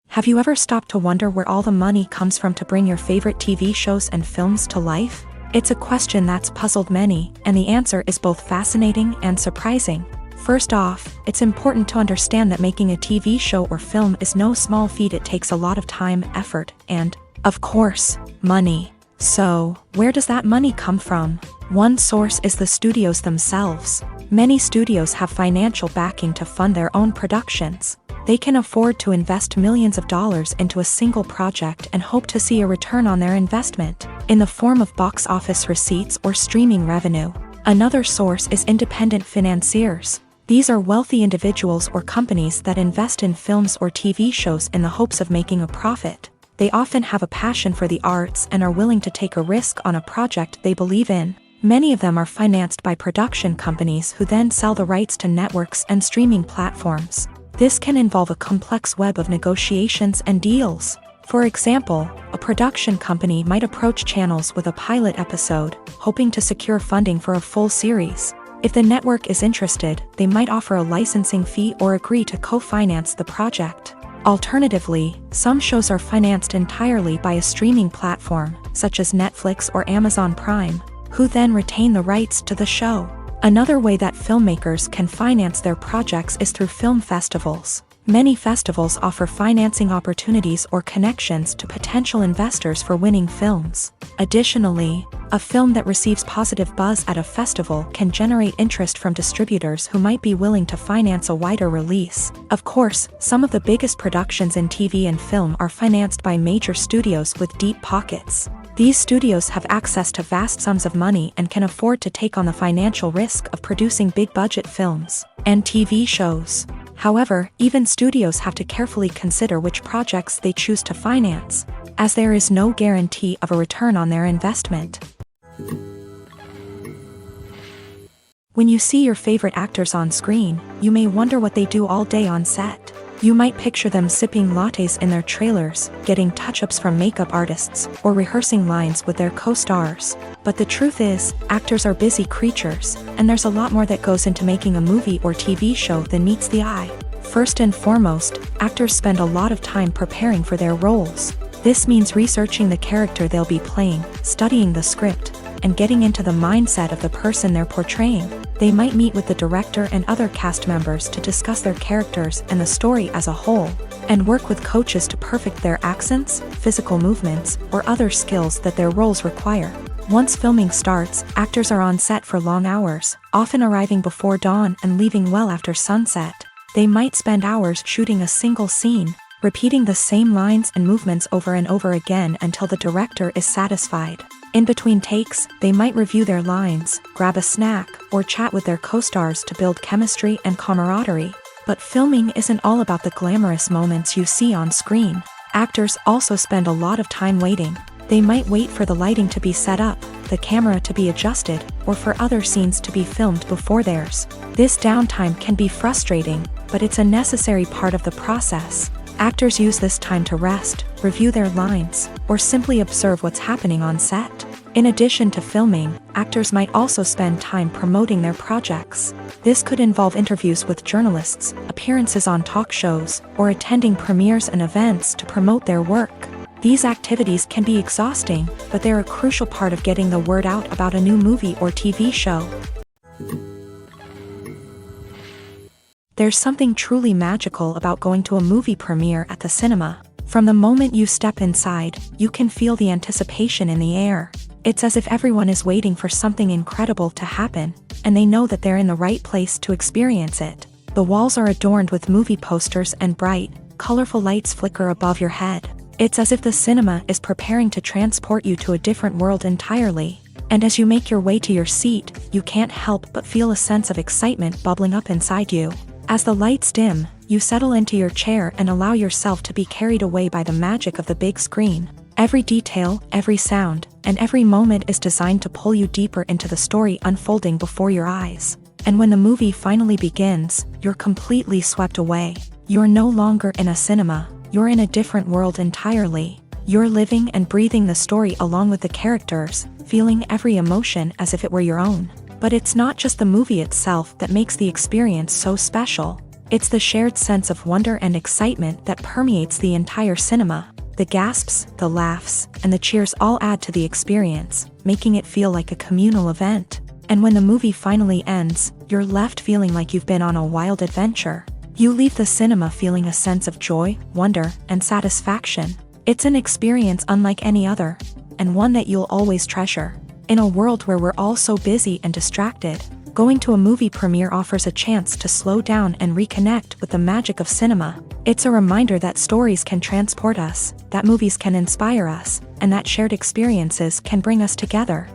Speaker 1: Have you ever stopped to wonder where all the money comes from to bring your favorite TV shows and films to life? It's a question that's puzzled many, and the answer is both fascinating and surprising. First off, it's important to understand that making a TV show or film is no small feat. It takes a lot of time, effort, and, of course, money. So, where does that money come from? One source is the studios themselves. Many studios have financial backing to fund their own productions. They can afford to invest millions of dollars into a single project and hope to see a return on their investment, in the form of box office receipts or streaming revenue. Another source is independent financiers. These are wealthy individuals or companies that invest in films or TV shows in the hopes of making a profit. They often have a passion for the arts and are willing to take a risk on a project they believe in. Many of them are financed by production companies who then sell the rights to networks and streaming platforms. This can involve a complex web of negotiations and deals. For example, a production company might approach channels with a pilot episode, hoping to secure funding for a full series. If the network is interested, they might offer a licensing fee or agree to co-finance the project. Alternatively, some shows are financed entirely by a streaming platform, such as Netflix or Amazon Prime, who then retain the rights to the show. Another way that filmmakers can finance their projects is through film festivals. Many festivals offer financing opportunities or connections to potential investors for winning films. Additionally, a film that receives positive buzz at a festival can generate interest from distributors who might be willing to finance a wider release. Of course, some of the biggest productions in TV and film are financed by major studios with deep pockets. These studios have access to vast sums of money and can afford to take on the financial risk of producing big-budget films and TV shows. However, even studios have to carefully consider which projects they choose to finance, as there is no guarantee of a return on their investment. When you see your favorite actors on screen, you may wonder what they do all day on set. You might picture them sipping lattes in their trailers, getting touch-ups from makeup artists, or rehearsing lines with their co-stars. But the truth is, actors are busy creatures, and there's a lot more that goes into making a movie or TV show than meets the eye. First and foremost, actors spend a lot of time preparing for their roles. This means researching the character they'll be playing, studying the script, and getting into the mindset of the person they're portraying. They might meet with the director and other cast members to discuss their characters and the story as a whole, and work with coaches to perfect their accents, physical movements, or other skills that their roles require. Once filming starts, actors are on set for long hours, often arriving before dawn and leaving well after sunset. They might spend hours shooting a single scene, repeating the same lines and movements over and over again until the director is satisfied. In between takes, they might review their lines, grab a snack, or chat with their co-stars to build chemistry and camaraderie. But filming isn't all about the glamorous moments you see on screen. Actors also spend a lot of time waiting. They might wait for the lighting to be set up, the camera to be adjusted, or for other scenes to be filmed before theirs. This downtime can be frustrating, but it's a necessary part of the process. Actors use this time to rest, review their lines, or simply observe what's happening on set. In addition to filming, actors might also spend time promoting their projects. This could involve interviews with journalists, appearances on talk shows, or attending premieres and events to promote their work. These activities can be exhausting, but they're a crucial part of getting the word out about a new movie or TV show. There's something truly magical about going to a movie premiere at the cinema. From the moment you step inside, you can feel the anticipation in the air. It's as if everyone is waiting for something incredible to happen, and they know that they're in the right place to experience it. The walls are adorned with movie posters and bright, colorful lights flicker above your head. It's as if the cinema is preparing to transport you to a different world entirely. And as you make your way to your seat, you can't help but feel a sense of excitement bubbling up inside you. As the lights dim, you settle into your chair and allow yourself to be carried away by the magic of the big screen. Every detail, every sound, and every moment is designed to pull you deeper into the story unfolding before your eyes. And when the movie finally begins, you're completely swept away. You're no longer in a cinema, you're in a different world entirely. You're living and breathing the story along with the characters, feeling every emotion as if it were your own. But it's not just the movie itself that makes the experience so special. It's the shared sense of wonder and excitement that permeates the entire cinema. The gasps, the laughs, and the cheers all add to the experience, making it feel like a communal event. And when the movie finally ends, you're left feeling like you've been on a wild adventure. You leave the cinema feeling a sense of joy, wonder, and satisfaction. It's an experience unlike any other, and one that you'll always treasure. In a world where we're all so busy and distracted, going to a movie premiere offers a chance to slow down and reconnect with the magic of cinema. It's a reminder that stories can transport us, that movies can inspire us, and that shared experiences can bring us together.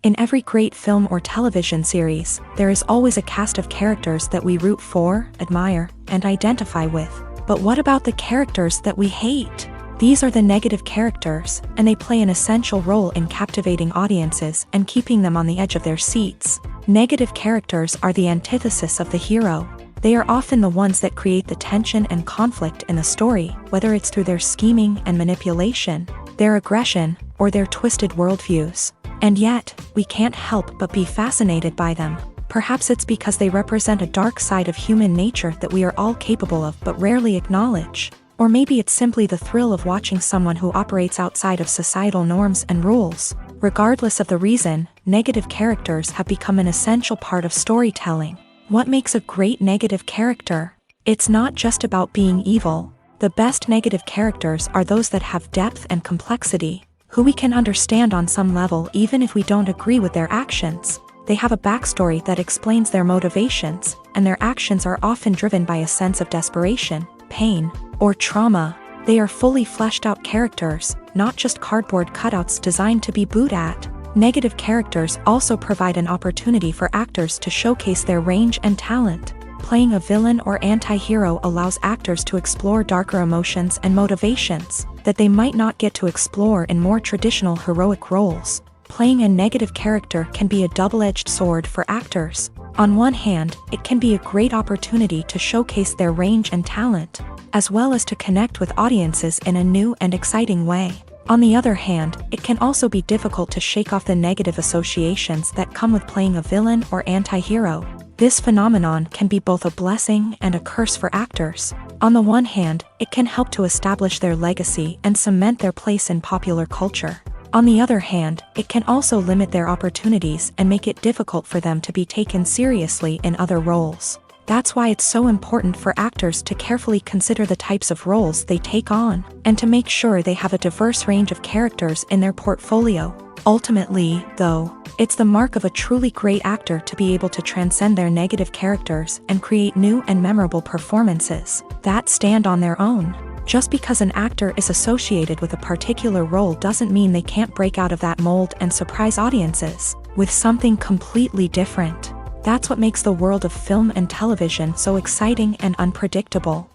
Speaker 1: In every great film or television series, there is always a cast of characters that we root for, admire, and identify with. But what about the characters that we hate? These are the negative characters, and they play an essential role in captivating audiences and keeping them on the edge of their seats. Negative characters are the antithesis of the hero. They are often the ones that create the tension and conflict in the story, whether it's through their scheming and manipulation, their aggression, or their twisted worldviews. And yet, we can't help but be fascinated by them. Perhaps it's because they represent a dark side of human nature that we are all capable of but rarely acknowledge. Or maybe it's simply the thrill of watching someone who operates outside of societal norms and rules. Regardless of the reason, negative characters have become an essential part of storytelling. What makes a great negative character? It's not just about being evil. The best negative characters are those that have depth and complexity, who we can understand on some level even if we don't agree with their actions. They have a backstory that explains their motivations, and their actions are often driven by a sense of desperation, pain, or trauma. They are fully fleshed out characters, not just cardboard cutouts designed to be booed at. Negative characters also provide an opportunity for actors to showcase their range and talent. Playing a villain or anti-hero allows actors to explore darker emotions and motivations that they might not get to explore in more traditional heroic roles. Playing a negative character can be a double-edged sword for actors. On one hand, it can be a great opportunity to showcase their range and talent, as well as to connect with audiences in a new and exciting way. On the other hand, it can also be difficult to shake off the negative associations that come with playing a villain or anti-hero. This phenomenon can be both a blessing and a curse for actors. On the one hand, it can help to establish their legacy and cement their place in popular culture. On the other hand, it can also limit their opportunities and make it difficult for them to be taken seriously in other roles. That's why it's so important for actors to carefully consider the types of roles they take on, and to make sure they have a diverse range of characters in their portfolio. Ultimately, though, it's the mark of a truly great actor to be able to transcend their negative characters and create new and memorable performances that stand on their own. Just because an actor is associated with a particular role doesn't mean they can't break out of that mold and surprise audiences with something completely different. That's what makes the world of film and television so exciting and unpredictable.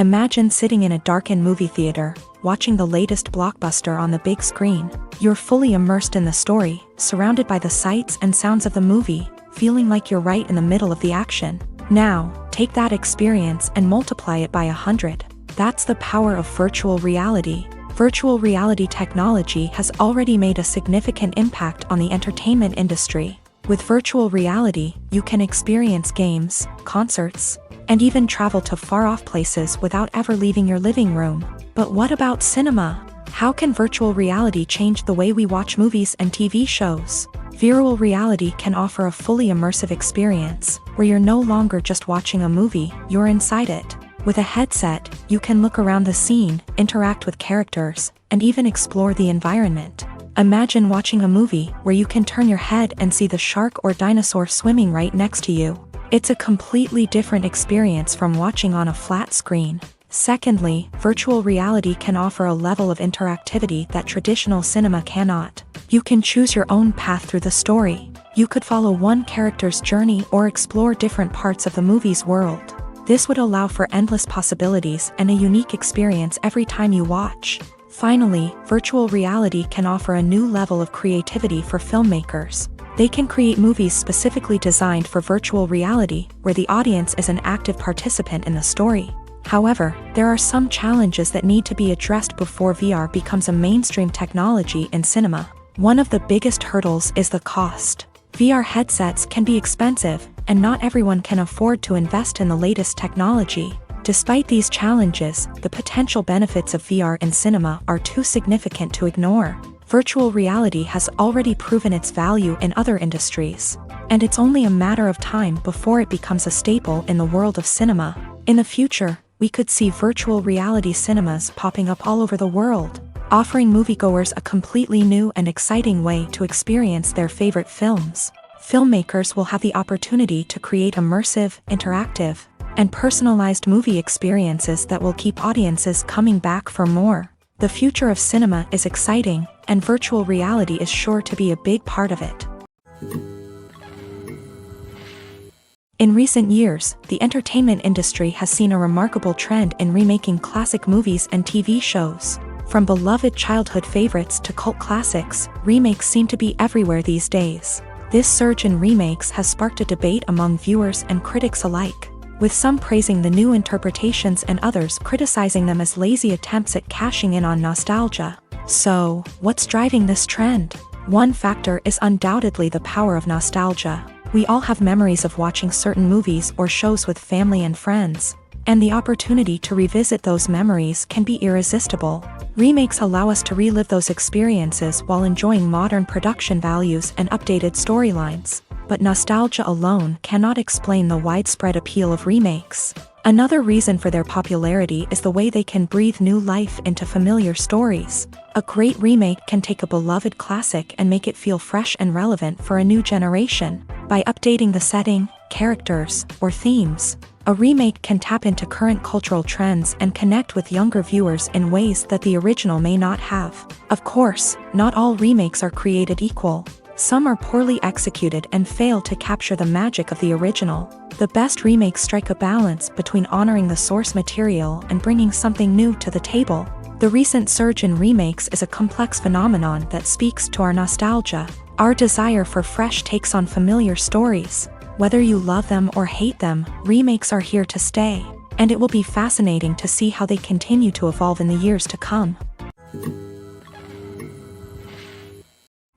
Speaker 1: Imagine sitting in a darkened movie theater, watching the latest blockbuster on the big screen. You're fully immersed in the story, surrounded by the sights and sounds of the movie, feeling like you're right in the middle of the action. Now, take that experience and multiply it by 100. That's the power of virtual reality. Virtual reality technology has already made a significant impact on the entertainment industry. With virtual reality, you can experience games, concerts, and even travel to far-off places without ever leaving your living room. But what about cinema? How can virtual reality change the way we watch movies and TV shows? Virtual reality can offer a fully immersive experience, where you're no longer just watching a movie, you're inside it. With a headset, you can look around the scene, interact with characters, and even explore the environment. Imagine watching a movie where you can turn your head and see the shark or dinosaur swimming right next to you. It's a completely different experience from watching on a flat screen. Secondly, virtual reality can offer a level of interactivity that traditional cinema cannot. You can choose your own path through the story. You could follow one character's journey or explore different parts of the movie's world. This would allow for endless possibilities and a unique experience every time you watch. Finally, virtual reality can offer a new level of creativity for filmmakers. They can create movies specifically designed for virtual reality, where the audience is an active participant in the story. However, there are some challenges that need to be addressed before VR becomes a mainstream technology in cinema. One of the biggest hurdles is the cost. VR headsets can be expensive, and not everyone can afford to invest in the latest technology. Despite these challenges, the potential benefits of VR in cinema are too significant to ignore. Virtual reality has already proven its value in other industries, and it's only a matter of time before it becomes a staple in the world of cinema. In the future, we could see virtual reality cinemas popping up all over the world, offering moviegoers a completely new and exciting way to experience their favorite films. Filmmakers will have the opportunity to create immersive, interactive, and personalized movie experiences that will keep audiences coming back for more. The future of cinema is exciting, and virtual reality is sure to be a big part of it. In recent years, the entertainment industry has seen a remarkable trend in remaking classic movies and TV shows. From beloved childhood favorites to cult classics, remakes seem to be everywhere these days. This surge in remakes has sparked a debate among viewers and critics alike, with some praising the new interpretations and others criticizing them as lazy attempts at cashing in on nostalgia. So, what's driving this trend? One factor is undoubtedly the power of nostalgia. We all have memories of watching certain movies or shows with family and friends, and the opportunity to revisit those memories can be irresistible. Remakes allow us to relive those experiences while enjoying modern production values and updated storylines. But nostalgia alone cannot explain the widespread appeal of remakes. Another reason for their popularity is the way they can breathe new life into familiar stories. A great remake can take a beloved classic and make it feel fresh and relevant for a new generation. By updating the setting, characters, or themes, a remake can tap into current cultural trends and connect with younger viewers in ways that the original may not have. Of course, not all remakes are created equal. Some are poorly executed and fail to capture the magic of the original. The best remakes strike a balance between honoring the source material and bringing something new to the table. The recent surge in remakes is a complex phenomenon that speaks to our nostalgia, our desire for fresh takes on familiar stories. Whether you love them or hate them, remakes are here to stay, and it will be fascinating to see how they continue to evolve in the years to come.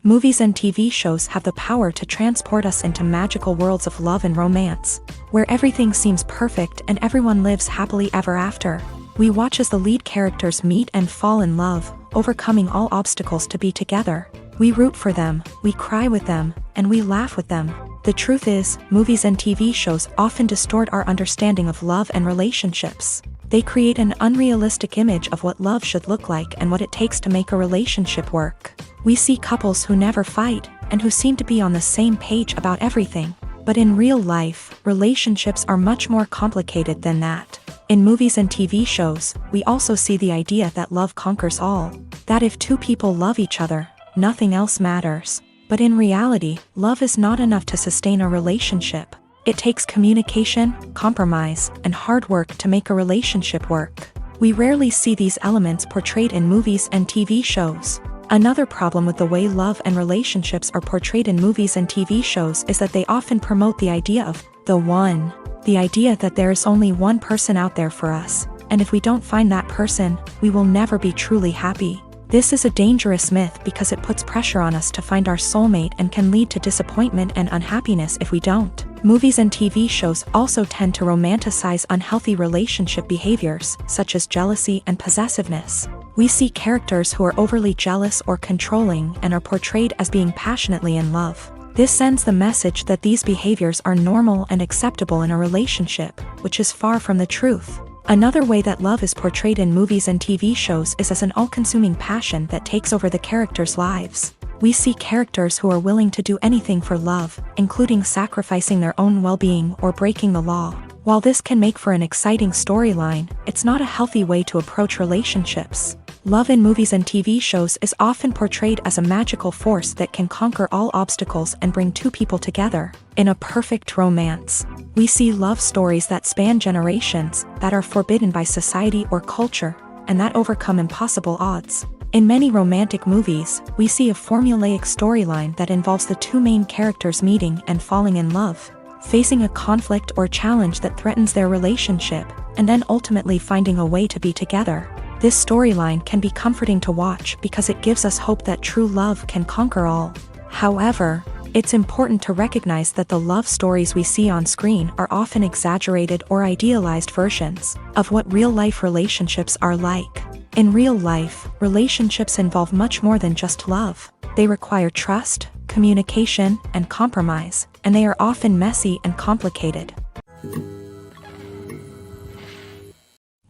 Speaker 1: Movies and TV shows have the power to transport us into magical worlds of love and romance, where everything seems perfect and everyone lives happily ever after. We watch as the lead characters meet and fall in love, overcoming all obstacles to be together. We root for them, we cry with them, and we laugh with them. The truth is, movies and TV shows often distort our understanding of love and relationships. They create an unrealistic image of what love should look like and what it takes to make a relationship work. We see couples who never fight, and who seem to be on the same page about everything. But in real life, relationships are much more complicated than that. In movies and TV shows, we also see the idea that love conquers all. That if two people love each other, nothing else matters. But in reality, love is not enough to sustain a relationship. It takes communication, compromise, and hard work to make a relationship work. We rarely see these elements portrayed in movies and TV shows. Another problem with the way love and relationships are portrayed in movies and TV shows is that they often promote the idea of the one. The idea that there is only one person out there for us, and if we don't find that person, we will never be truly happy. This is a dangerous myth because it puts pressure on us to find our soulmate and can lead to disappointment and unhappiness if we don't. Movies and TV shows also tend to romanticize unhealthy relationship behaviors, such as jealousy and possessiveness. We see characters who are overly jealous or controlling and are portrayed as being passionately in love. This sends the message that these behaviors are normal and acceptable in a relationship, which is far from the truth. Another way that love is portrayed in movies and TV shows is as an all-consuming passion that takes over the characters' lives. We see characters who are willing to do anything for love, including sacrificing their own well-being or breaking the law. While this can make for an exciting storyline, it's not a healthy way to approach relationships. Love in movies and TV shows is often portrayed as a magical force that can conquer all obstacles and bring two people together. In a perfect romance, we see love stories that span generations, that are forbidden by society or culture, and that overcome impossible odds. In many romantic movies, we see a formulaic storyline that involves the two main characters meeting and falling in love, facing a conflict or challenge that threatens their relationship, and then ultimately finding a way to be together. This storyline can be comforting to watch because it gives us hope that true love can conquer all. However, it's important to recognize that the love stories we see on screen are often exaggerated or idealized versions of what real-life relationships are like. In real life, relationships involve much more than just love. They require trust, communication, and compromise, and they are often messy and complicated.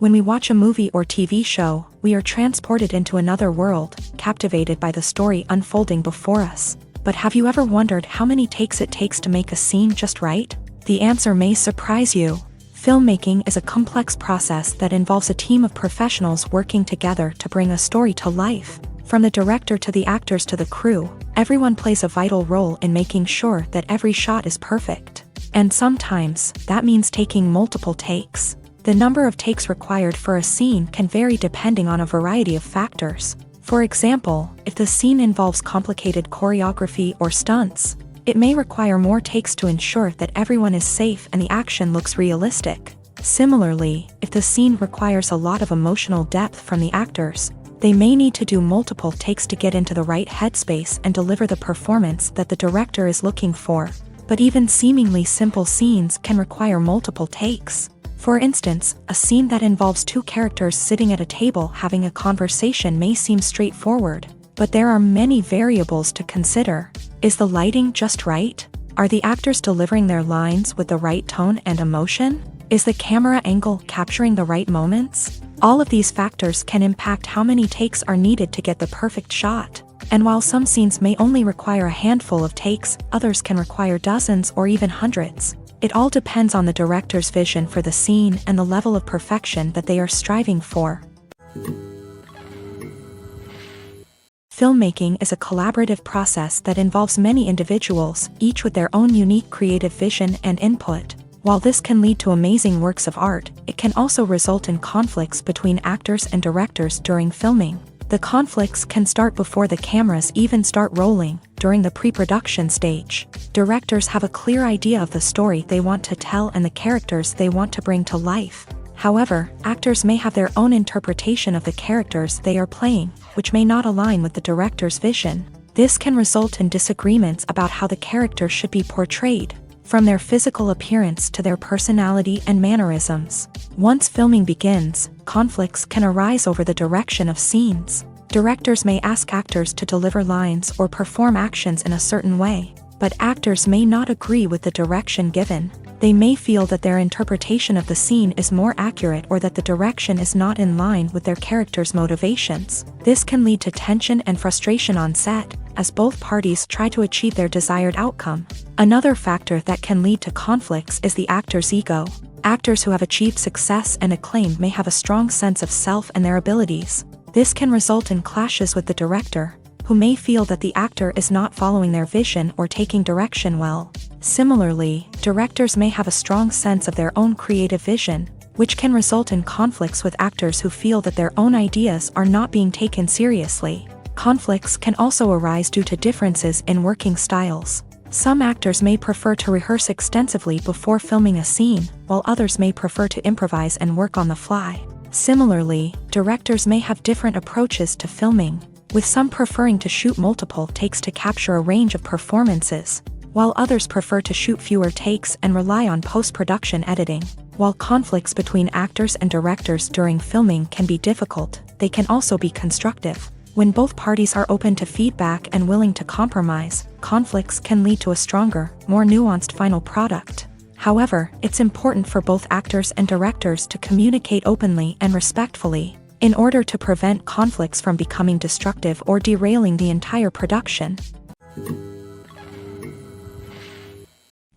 Speaker 1: When we watch a movie or TV show, we are transported into another world, captivated by the story unfolding before us. But have you ever wondered how many takes it takes to make a scene just right? The answer may surprise you. Filmmaking is a complex process that involves a team of professionals working together to bring a story to life. From the director to the actors to the crew, everyone plays a vital role in making sure that every shot is perfect. And sometimes, that means taking multiple takes. The number of takes required for a scene can vary depending on a variety of factors. For example, if the scene involves complicated choreography or stunts, it may require more takes to ensure that everyone is safe and the action looks realistic. Similarly, if the scene requires a lot of emotional depth from the actors, they may need to do multiple takes to get into the right headspace and deliver the performance that the director is looking for. But even seemingly simple scenes can require multiple takes. For instance, a scene that involves two characters sitting at a table having a conversation may seem straightforward, but there are many variables to consider. Is the lighting just right? Are the actors delivering their lines with the right tone and emotion? Is the camera angle capturing the right moments? All of these factors can impact how many takes are needed to get the perfect shot. And while some scenes may only require a handful of takes, others can require dozens or even hundreds. It all depends on the director's vision for the scene and the level of perfection that they are striving for. Filmmaking is a collaborative process that involves many individuals, each with their own unique creative vision and input. While this can lead to amazing works of art, it can also result in conflicts between actors and directors during filming. The conflicts can start before the cameras even start rolling, during the pre-production stage. Directors have a clear idea of the story they want to tell and the characters they want to bring to life. However, actors may have their own interpretation of the characters they are playing, which may not align with the director's vision. This can result in disagreements about how the character should be portrayed, from their physical appearance to their personality and mannerisms. Once filming begins, conflicts can arise over the direction of scenes. Directors may ask actors to deliver lines or perform actions in a certain way, but actors may not agree with the direction given. They may feel that their interpretation of the scene is more accurate or that the direction is not in line with their character's motivations. This can lead to tension and frustration on set, as both parties try to achieve their desired outcome. Another factor that can lead to conflicts is the actor's ego. Actors who have achieved success and acclaim may have a strong sense of self and their abilities. This can result in clashes with the director, who may feel that the actor is not following their vision or taking direction well. Similarly, directors may have a strong sense of their own creative vision, which can result in conflicts with actors who feel that their own ideas are not being taken seriously. Conflicts can also arise due to differences in working styles. Some actors may prefer to rehearse extensively before filming a scene, while others may prefer to improvise and work on the fly. Similarly, directors may have different approaches to filming, with some preferring to shoot multiple takes to capture a range of performances, while others prefer to shoot fewer takes and rely on post-production editing. While conflicts between actors and directors during filming can be difficult, they can also be constructive. When both parties are open to feedback and willing to compromise, conflicts can lead to a stronger, more nuanced final product. However, it's important for both actors and directors to communicate openly and respectfully, in order to prevent conflicts from becoming destructive or derailing the entire production.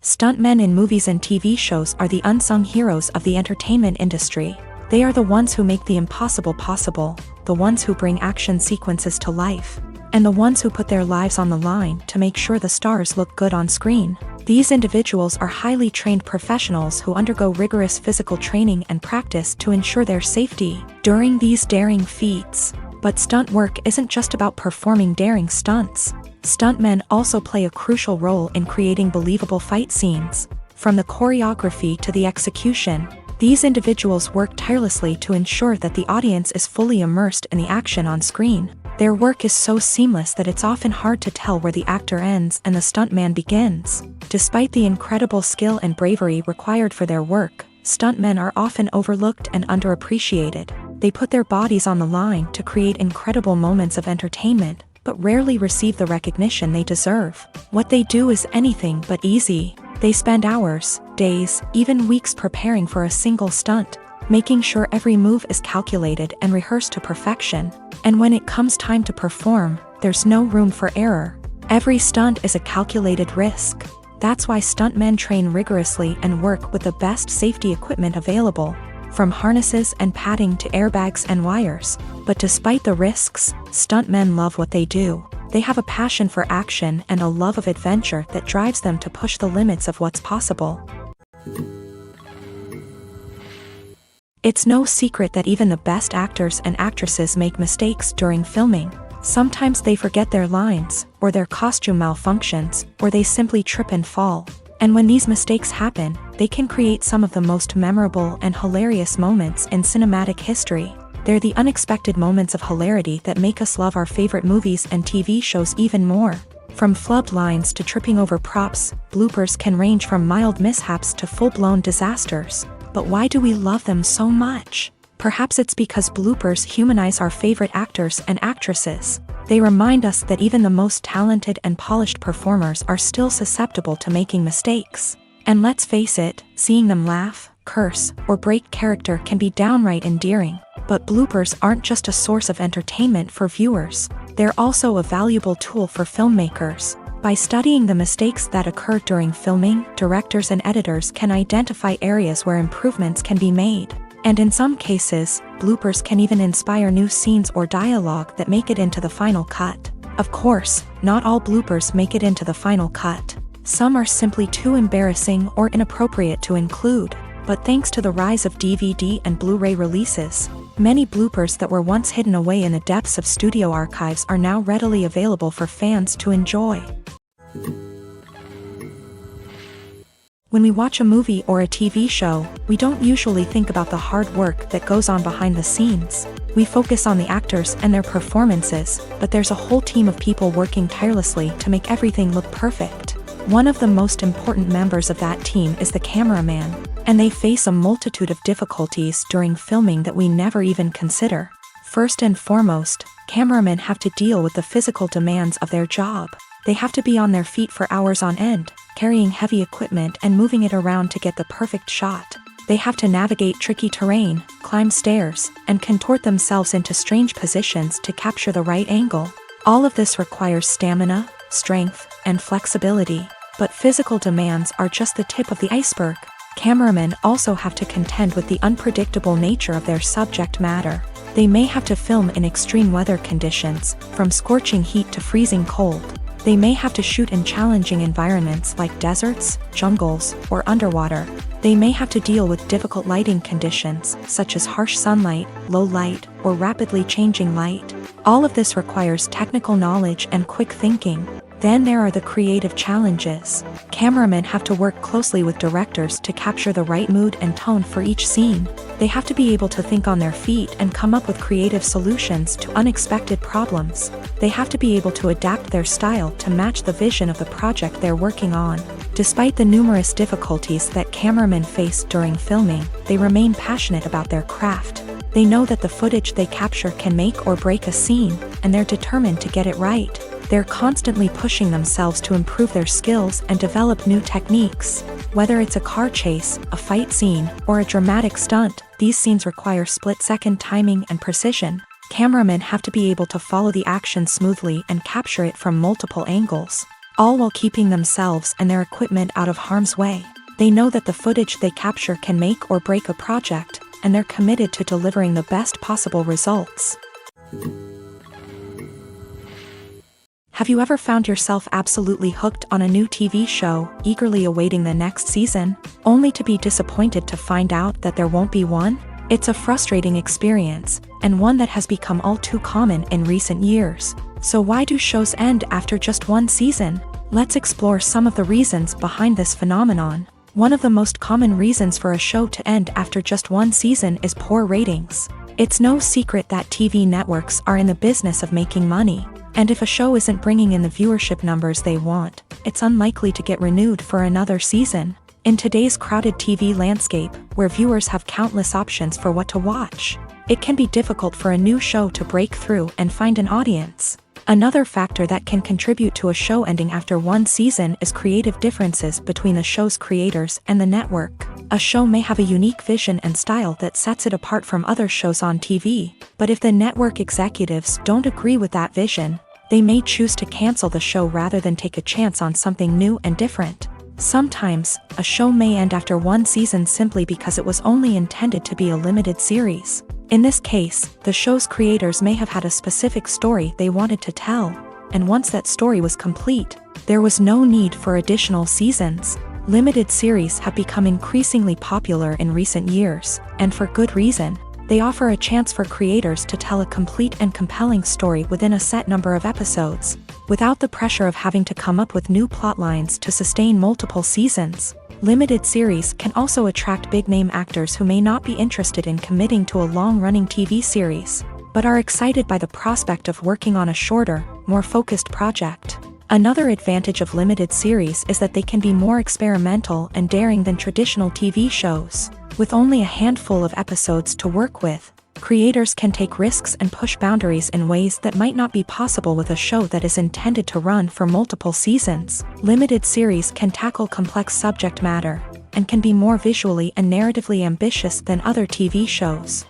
Speaker 1: Stuntmen in movies and TV shows are the unsung heroes of the entertainment industry. They are the ones who make the impossible possible, the ones who bring action sequences to life, and the ones who put their lives on the line to make sure the stars look good on screen. These individuals are highly trained professionals who undergo rigorous physical training and practice to ensure their safety during these daring feats. But stunt work isn't just about performing daring stunts. Stuntmen also play a crucial role in creating believable fight scenes. From the choreography to the execution, these individuals work tirelessly to ensure that the audience is fully immersed in the action on screen. Their work is so seamless that it's often hard to tell where the actor ends and the stuntman begins. Despite the incredible skill and bravery required for their work, stuntmen are often overlooked and underappreciated. They put their bodies on the line to create incredible moments of entertainment, but rarely receive the recognition they deserve. What they do is anything but easy. They spend hours, days, even weeks preparing for a single stunt, making sure every move is calculated and rehearsed to perfection. And when it comes time to perform, there's no room for error. Every stunt is a calculated risk. That's why stuntmen train rigorously and work with the best safety equipment available, from harnesses and padding to airbags and wires. But despite the risks, stuntmen love what they do. They have a passion for action and a love of adventure that drives them to push the limits of what's possible. It's no secret that even the best actors and actresses make mistakes during filming. Sometimes they forget their lines, or their costume malfunctions, or they simply trip and fall. And when these mistakes happen, they can create some of the most memorable and hilarious moments in cinematic history. They're the unexpected moments of hilarity that make us love our favorite movies and TV shows even more. From flubbed lines to tripping over props, bloopers can range from mild mishaps to full-blown disasters. But why do we love them so much? Perhaps it's because bloopers humanize our favorite actors and actresses. They remind us that even the most talented and polished performers are still susceptible to making mistakes. And let's face it, seeing them laugh, curse, or break character can be downright endearing. But bloopers aren't just a source of entertainment for viewers. They're also a valuable tool for filmmakers. By studying the mistakes that occur during filming, directors and editors can identify areas where improvements can be made. And in some cases, bloopers can even inspire new scenes or dialogue that make it into the final cut. Of course, not all bloopers make it into the final cut. Some are simply too embarrassing or inappropriate to include. But thanks to the rise of DVD and Blu-ray releases, many bloopers that were once hidden away in the depths of studio archives are now readily available for fans to enjoy. When we watch a movie or a TV show, we don't usually think about the hard work that goes on behind the scenes. We focus on the actors and their performances, but there's a whole team of people working tirelessly to make everything look perfect. One of the most important members of that team is the cameraman, and they face a multitude of difficulties during filming that we never even consider. First and foremost, cameramen have to deal with the physical demands of their job. They have to be on their feet for hours on end, carrying heavy equipment and moving it around to get the perfect shot. They have to navigate tricky terrain, climb stairs, and contort themselves into strange positions to capture the right angle. All of this requires stamina, strength, and flexibility. But physical demands are just the tip of the iceberg. Cameramen also have to contend with the unpredictable nature of their subject matter. They may have to film in extreme weather conditions, from scorching heat to freezing cold. They may have to shoot in challenging environments like deserts, jungles, or underwater. They may have to deal with difficult lighting conditions, such as harsh sunlight, low light, or rapidly changing light. All of this requires technical knowledge and quick thinking. Then there are the creative challenges. Cameramen have to work closely with directors to capture the right mood and tone for each scene. They have to be able to think on their feet and come up with creative solutions to unexpected problems. They have to be able to adapt their style to match the vision of the project they're working on. Despite the numerous difficulties that cameramen face during filming, they remain passionate about their craft. They know that the footage they capture can make or break a scene, and they're determined to get it right. They're constantly pushing themselves to improve their skills and develop new techniques. Whether it's a car chase, a fight scene, or a dramatic stunt, these scenes require split-second timing and precision. Cameramen have to be able to follow the action smoothly and capture it from multiple angles, all while keeping themselves and their equipment out of harm's way. They know that the footage they capture can make or break a project, and they're committed to delivering the best possible results. Have you ever found yourself absolutely hooked on a new TV show, eagerly awaiting the next season, only to be disappointed to find out that there won't be one? It's a frustrating experience, and one that has become all too common in recent years. So why do shows end after just one season? Let's explore some of the reasons behind this phenomenon. One of the most common reasons for a show to end after just one season is poor ratings. It's no secret that TV networks are in the business of making money. And if a show isn't bringing in the viewership numbers they want, it's unlikely to get renewed for another season. In today's crowded TV landscape, where viewers have countless options for what to watch, it can be difficult for a new show to break through and find an audience. Another factor that can contribute to a show ending after one season is creative differences between the show's creators and the network. A show may have a unique vision and style that sets it apart from other shows on TV, but if the network executives don't agree with that vision, they may choose to cancel the show rather than take a chance on something new and different. Sometimes, a show may end after one season simply because it was only intended to be a limited series. In this case, the show's creators may have had a specific story they wanted to tell, and once that story was complete, there was no need for additional seasons. Limited series have become increasingly popular in recent years, and for good reason. They offer a chance for creators to tell a complete and compelling story within a set number of episodes, without the pressure of having to come up with new plot lines to sustain multiple seasons. Limited series can also attract big-name actors who may not be interested in committing to a long-running TV series, but are excited by the prospect of working on a shorter, more focused project. Another advantage of limited series is that they can be more experimental and daring than traditional TV shows. With only a handful of episodes to work with, creators can take risks and push boundaries in ways that might not be possible with a show that is intended to run for multiple seasons. Limited series can tackle complex subject matter, and can be more visually and narratively ambitious than other TV shows.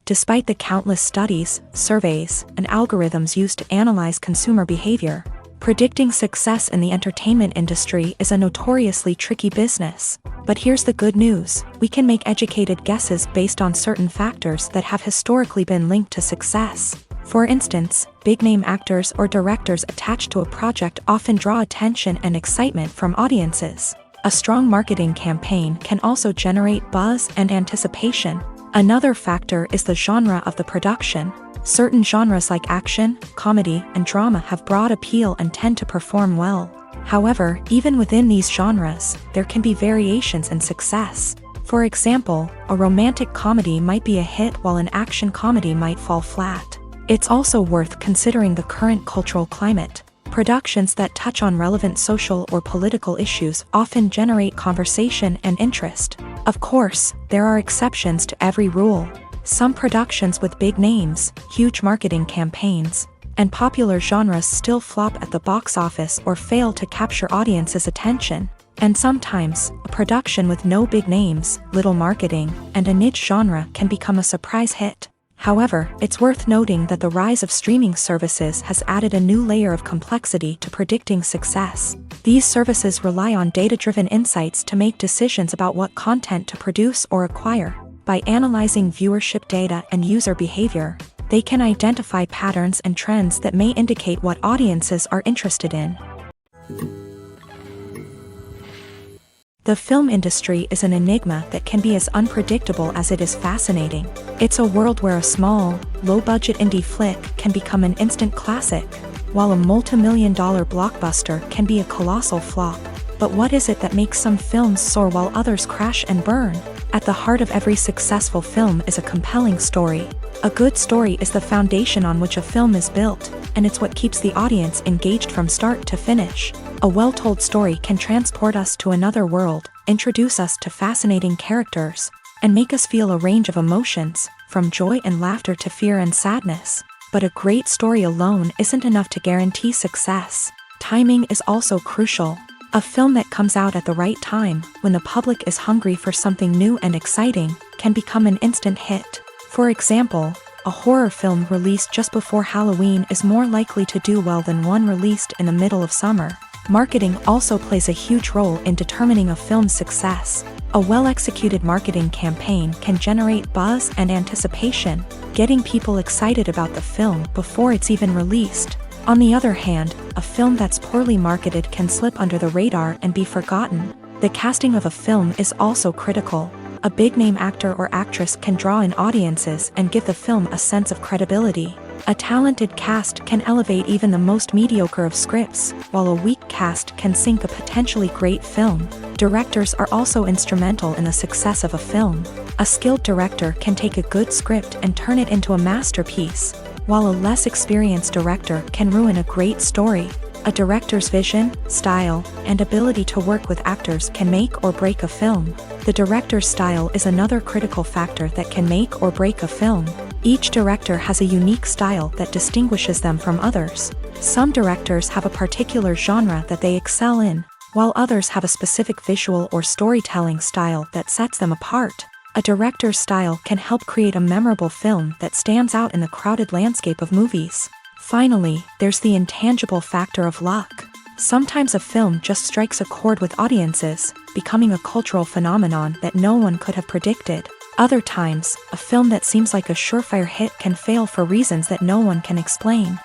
Speaker 1: Despite the countless studies, surveys, and algorithms used to analyze consumer behavior, predicting success in the entertainment industry is a notoriously tricky business. But here's the good news: we can make educated guesses based on certain factors that have historically been linked to success. For instance, big-name actors or directors attached to a project often draw attention and excitement from audiences. A strong marketing campaign can also generate buzz and anticipation. Another factor is the genre of the production. Certain genres like action, comedy, and drama have broad appeal and tend to perform well. However, even within these genres, there can be variations in success. For example, a romantic comedy might be a hit while an action comedy might fall flat. It's also worth considering the current cultural climate. Productions that touch on relevant social or political issues often generate conversation and interest. Of course, there are exceptions to every rule. Some productions with big names, huge marketing campaigns, and popular genres still flop at the box office or fail to capture audiences' attention. And sometimes, a production with no big names, little marketing, and a niche genre can become a surprise hit. However, it's worth noting that the rise of streaming services has added a new layer of complexity to predicting success. These services rely on data-driven insights to make decisions about what content to produce or acquire. By analyzing viewership data and user behavior, They can identify patterns and trends that may indicate what audiences are interested in. The film industry is an enigma that can be as unpredictable as it is fascinating. It's a world where a small, low-budget indie flick can become an instant classic, while a multi-million-dollar blockbuster can be a colossal flop. But what is it that makes some films soar while others crash and burn? At the heart of every successful film is a compelling story. A good story is the foundation on which a film is built, and it's what keeps the audience engaged from start to finish. A well-told story can transport us to another world, introduce us to fascinating characters, and make us feel a range of emotions, from joy and laughter to fear and sadness. But a great story alone isn't enough to guarantee success. Timing is also crucial. A film that comes out at the right time, when the public is hungry for something new and exciting, can become an instant hit. For example, a horror film released just before Halloween is more likely to do well than one released in the middle of summer. Marketing also plays a huge role in determining a film's success. A well-executed marketing campaign can generate buzz and anticipation, getting people excited about the film before it's even released. On the other hand, a film that's poorly marketed can slip under the radar and be forgotten. The casting of a film is also critical. A big-name actor or actress can draw in audiences and give the film a sense of credibility. A talented cast can elevate even the most mediocre of scripts, while a weak cast can sink a potentially great film. Directors are also instrumental in the success of a film. A skilled director can take a good script and turn it into a masterpiece, while a less experienced director can ruin a great story. A director's vision, style, and ability to work with actors can make or break a film. The director's style is another critical factor that can make or break a film. Each director has a unique style that distinguishes them from others. Some directors have a particular genre that they excel in, while others have a specific visual or storytelling style that sets them apart. A director's style can help create a memorable film that stands out in the crowded landscape of movies. Finally, there's the intangible factor of luck. Sometimes a film just strikes a chord with audiences, becoming a cultural phenomenon that no one could have predicted. Other times, a film that seems like a surefire hit can fail for reasons that no one can explain.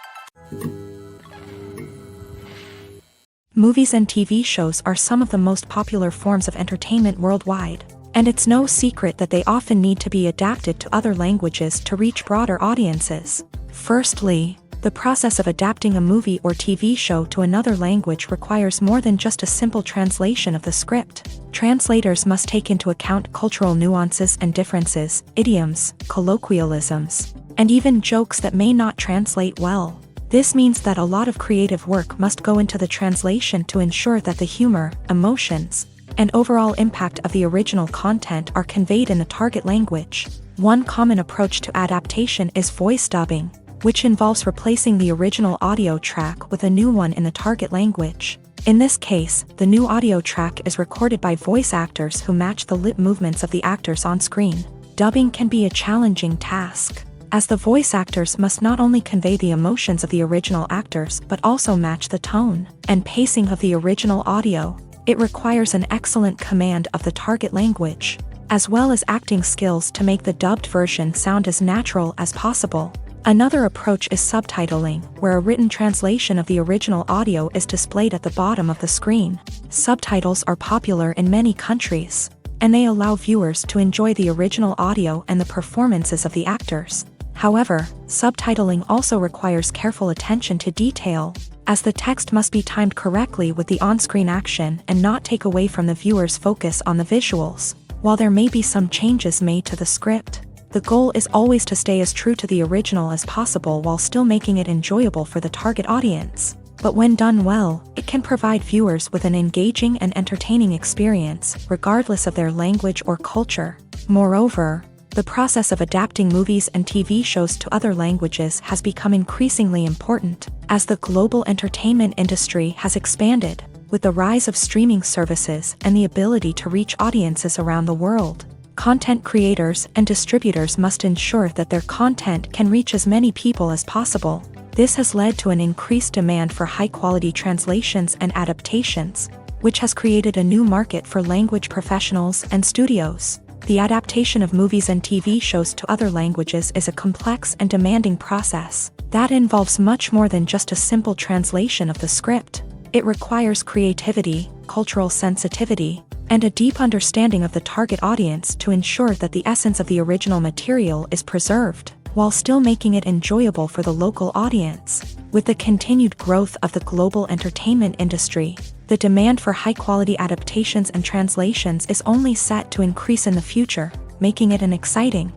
Speaker 1: Movies and TV shows are some of the most popular forms of entertainment worldwide, and it's no secret that they often need to be adapted to other languages to reach broader audiences. Firstly, the process of adapting a movie or TV show to another language requires more than just a simple translation of the script. Translators must take into account cultural nuances and differences, idioms, colloquialisms, and even jokes that may not translate well. This means that a lot of creative work must go into the translation to ensure that the humor, emotions, and overall impact of the original content are conveyed in the target language. One common approach to adaptation is voice dubbing, which involves replacing the original audio track with a new one in the target language. In this case, the new audio track is recorded by voice actors who match the lip movements of the actors on screen. Dubbing can be a challenging task, as the voice actors must not only convey the emotions of the original actors but also match the tone and pacing of the original audio. It requires an excellent command of the target language, as well as acting skills to make the dubbed version sound as natural as possible. Another approach is subtitling, where a written translation of the original audio is displayed at the bottom of the screen. Subtitles are popular in many countries, and they allow viewers to enjoy the original audio and the performances of the actors. However, subtitling also requires careful attention to detail, as the text must be timed correctly with the on-screen action and not take away from the viewer's focus on the visuals. While there may be some changes made to the script, the goal is always to stay as true to the original as possible while still making it enjoyable for the target audience. But when done well, it can provide viewers with an engaging and entertaining experience, regardless of their language or culture. Moreover, the process of adapting movies and TV shows to other languages has become increasingly important, as the global entertainment industry has expanded, with the rise of streaming services and the ability to reach audiences around the world. Content creators and distributors must ensure that their content can reach as many people as possible. This has led to an increased demand for high-quality translations and adaptations, which has created a new market for language professionals and studios. The adaptation of movies and TV shows to other languages is a complex and demanding process that involves much more than just a simple translation of the script. It requires creativity, cultural sensitivity, and a deep understanding of the target audience to ensure that the essence of the original material is preserved, while still making it enjoyable for the local audience. With the continued growth of the global entertainment industry, the demand for high-quality adaptations and translations is only set to increase in the future, making it an exciting.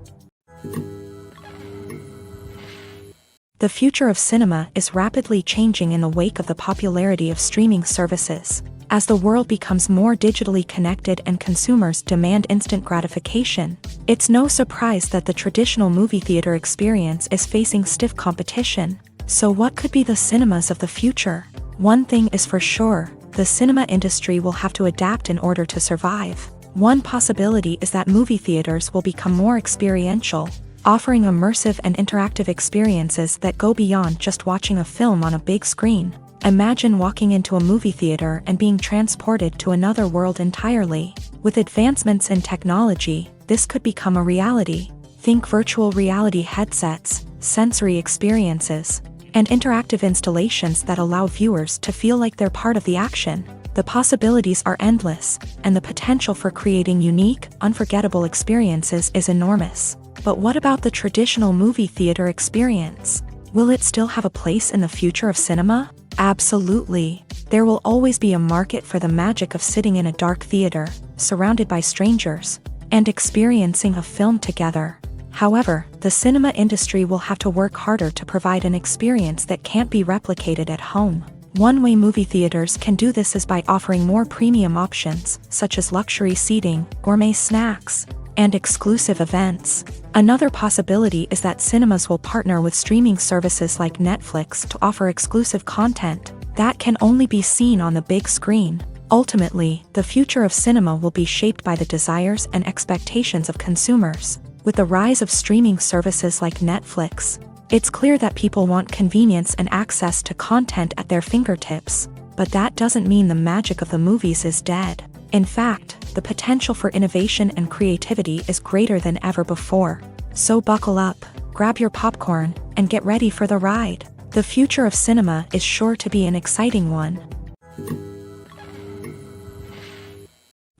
Speaker 1: The future of cinema is rapidly changing in the wake of the popularity of streaming services. As the world becomes more digitally connected and consumers demand instant gratification, it's no surprise that the traditional movie theater experience is facing stiff competition. So what could be the cinemas of the future? One thing is for sure, the cinema industry will have to adapt in order to survive. One possibility is that movie theaters will become more experiential, offering immersive and interactive experiences that go beyond just watching a film on a big screen. Imagine walking into a movie theater and being transported to another world entirely. With advancements in technology, this could become a reality. Think virtual reality headsets, sensory experiences, and interactive installations that allow viewers to feel like they're part of the action. The possibilities are endless, and the potential for creating unique, unforgettable experiences is enormous. But what about the traditional movie theater experience? Will it still have a place in the future of cinema? Absolutely. There will always be a market for the magic of sitting in a dark theater, surrounded by strangers, and experiencing a film together. However, the cinema industry will have to work harder to provide an experience that can't be replicated at home. One way movie theaters can do this is by offering more premium options, such as luxury seating, gourmet snacks, and exclusive events. Another possibility is that cinemas will partner with streaming services like Netflix to offer exclusive content that can only be seen on the big screen. Ultimately, the future of cinema will be shaped by the desires and expectations of consumers. With the rise of streaming services like Netflix, it's clear that people want convenience and access to content at their fingertips. But that doesn't mean the magic of the movies is dead. In fact, the potential for innovation and creativity is greater than ever before. So buckle up, grab your popcorn, and get ready for the ride. The future of cinema is sure to be an exciting one.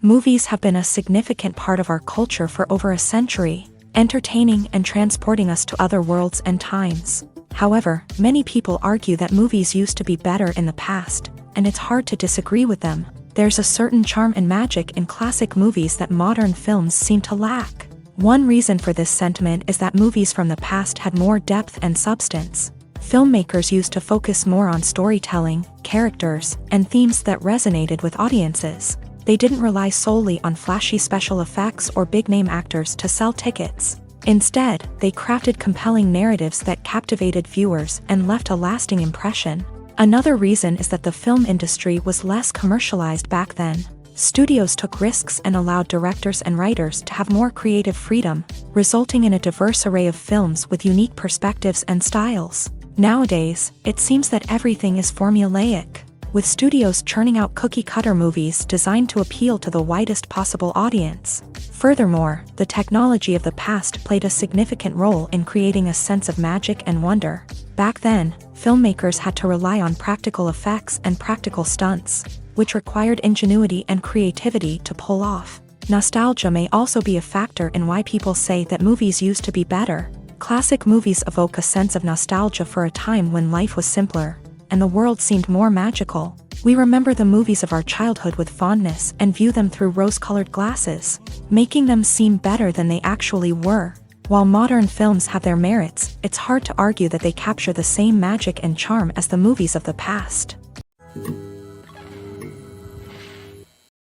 Speaker 1: Movies have been a significant part of our culture for over a century, entertaining and transporting us to other worlds and times. However, many people argue that movies used to be better in the past, and it's hard to disagree with them. There's a certain charm and magic in classic movies that modern films seem to lack. One reason for this sentiment is that movies from the past had more depth and substance. Filmmakers used to focus more on storytelling, characters, and themes that resonated with audiences. They didn't rely solely on flashy special effects or big-name actors to sell tickets. Instead, they crafted compelling narratives that captivated viewers and left a lasting impression. Another reason is that the film industry was less commercialized back then. Studios took risks and allowed directors and writers to have more creative freedom, resulting in a diverse array of films with unique perspectives and styles. Nowadays, it seems that everything is formulaic, with studios churning out cookie-cutter movies designed to appeal to the widest possible audience. Furthermore, the technology of the past played a significant role in creating a sense of magic and wonder. Back then, filmmakers had to rely on practical effects and practical stunts, which required ingenuity and creativity to pull off. Nostalgia may also be a factor in why people say that movies used to be better. Classic movies evoke a sense of nostalgia for a time when life was simpler, and the world seemed more magical. We remember the movies of our childhood with fondness and view them through rose-colored glasses, making them seem better than they actually were. While modern films have their merits, it's hard to argue that they capture the same magic and charm as the movies of the past.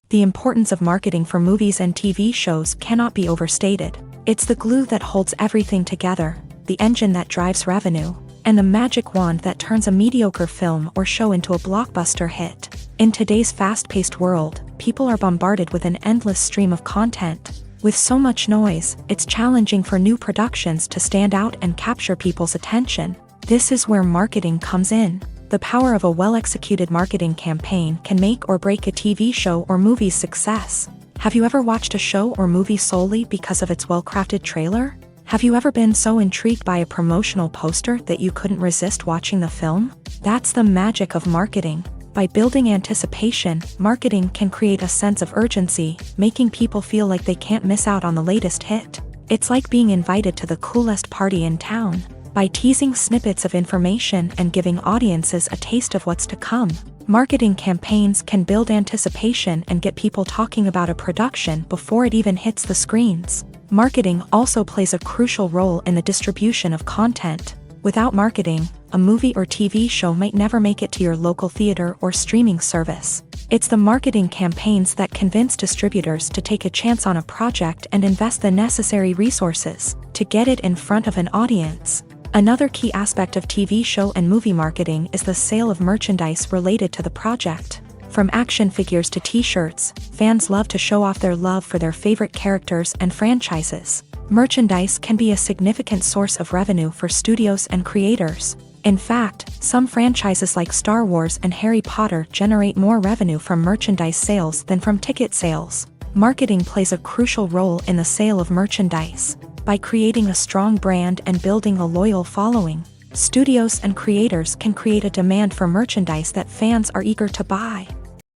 Speaker 1: The importance of marketing for movies and TV shows cannot be overstated. It's the glue that holds everything together, the engine that drives revenue, and the magic wand that turns a mediocre film or show into a blockbuster hit. In today's fast-paced world, people are bombarded with an endless stream of content. With so much noise, it's challenging for new productions to stand out and capture people's attention. This is where marketing comes in. The power of a well-executed marketing campaign can make or break a TV show or movie's success. Have you ever watched a show or movie solely because of its well-crafted trailer? Have you ever been so intrigued by a promotional poster that you couldn't resist watching the film? That's the magic of marketing. By building anticipation, marketing can create a sense of urgency, making people feel like they can't miss out on the latest hit. It's like being invited to the coolest party in town. By teasing snippets of information and giving audiences a taste of what's to come, marketing campaigns can build anticipation and get people talking about a production before it even hits the screens. Marketing also plays a crucial role in the distribution of content. Without marketing, a movie or TV show might never make it to your local theater or streaming service. It's the marketing campaigns that convince distributors to take a chance on a project and invest the necessary resources to get it in front of an audience. Another key aspect of TV show and movie marketing is the sale of merchandise related to the project. From action figures to t-shirts, fans love to show off their love for their favorite characters and franchises. Merchandise can be a significant source of revenue for studios and creators. In fact, some franchises like Star Wars and Harry Potter generate more revenue from merchandise sales than from ticket sales. Marketing plays a crucial role in the sale of merchandise. By creating a strong brand and building a loyal following, studios and creators can create a demand for merchandise that fans are eager to buy.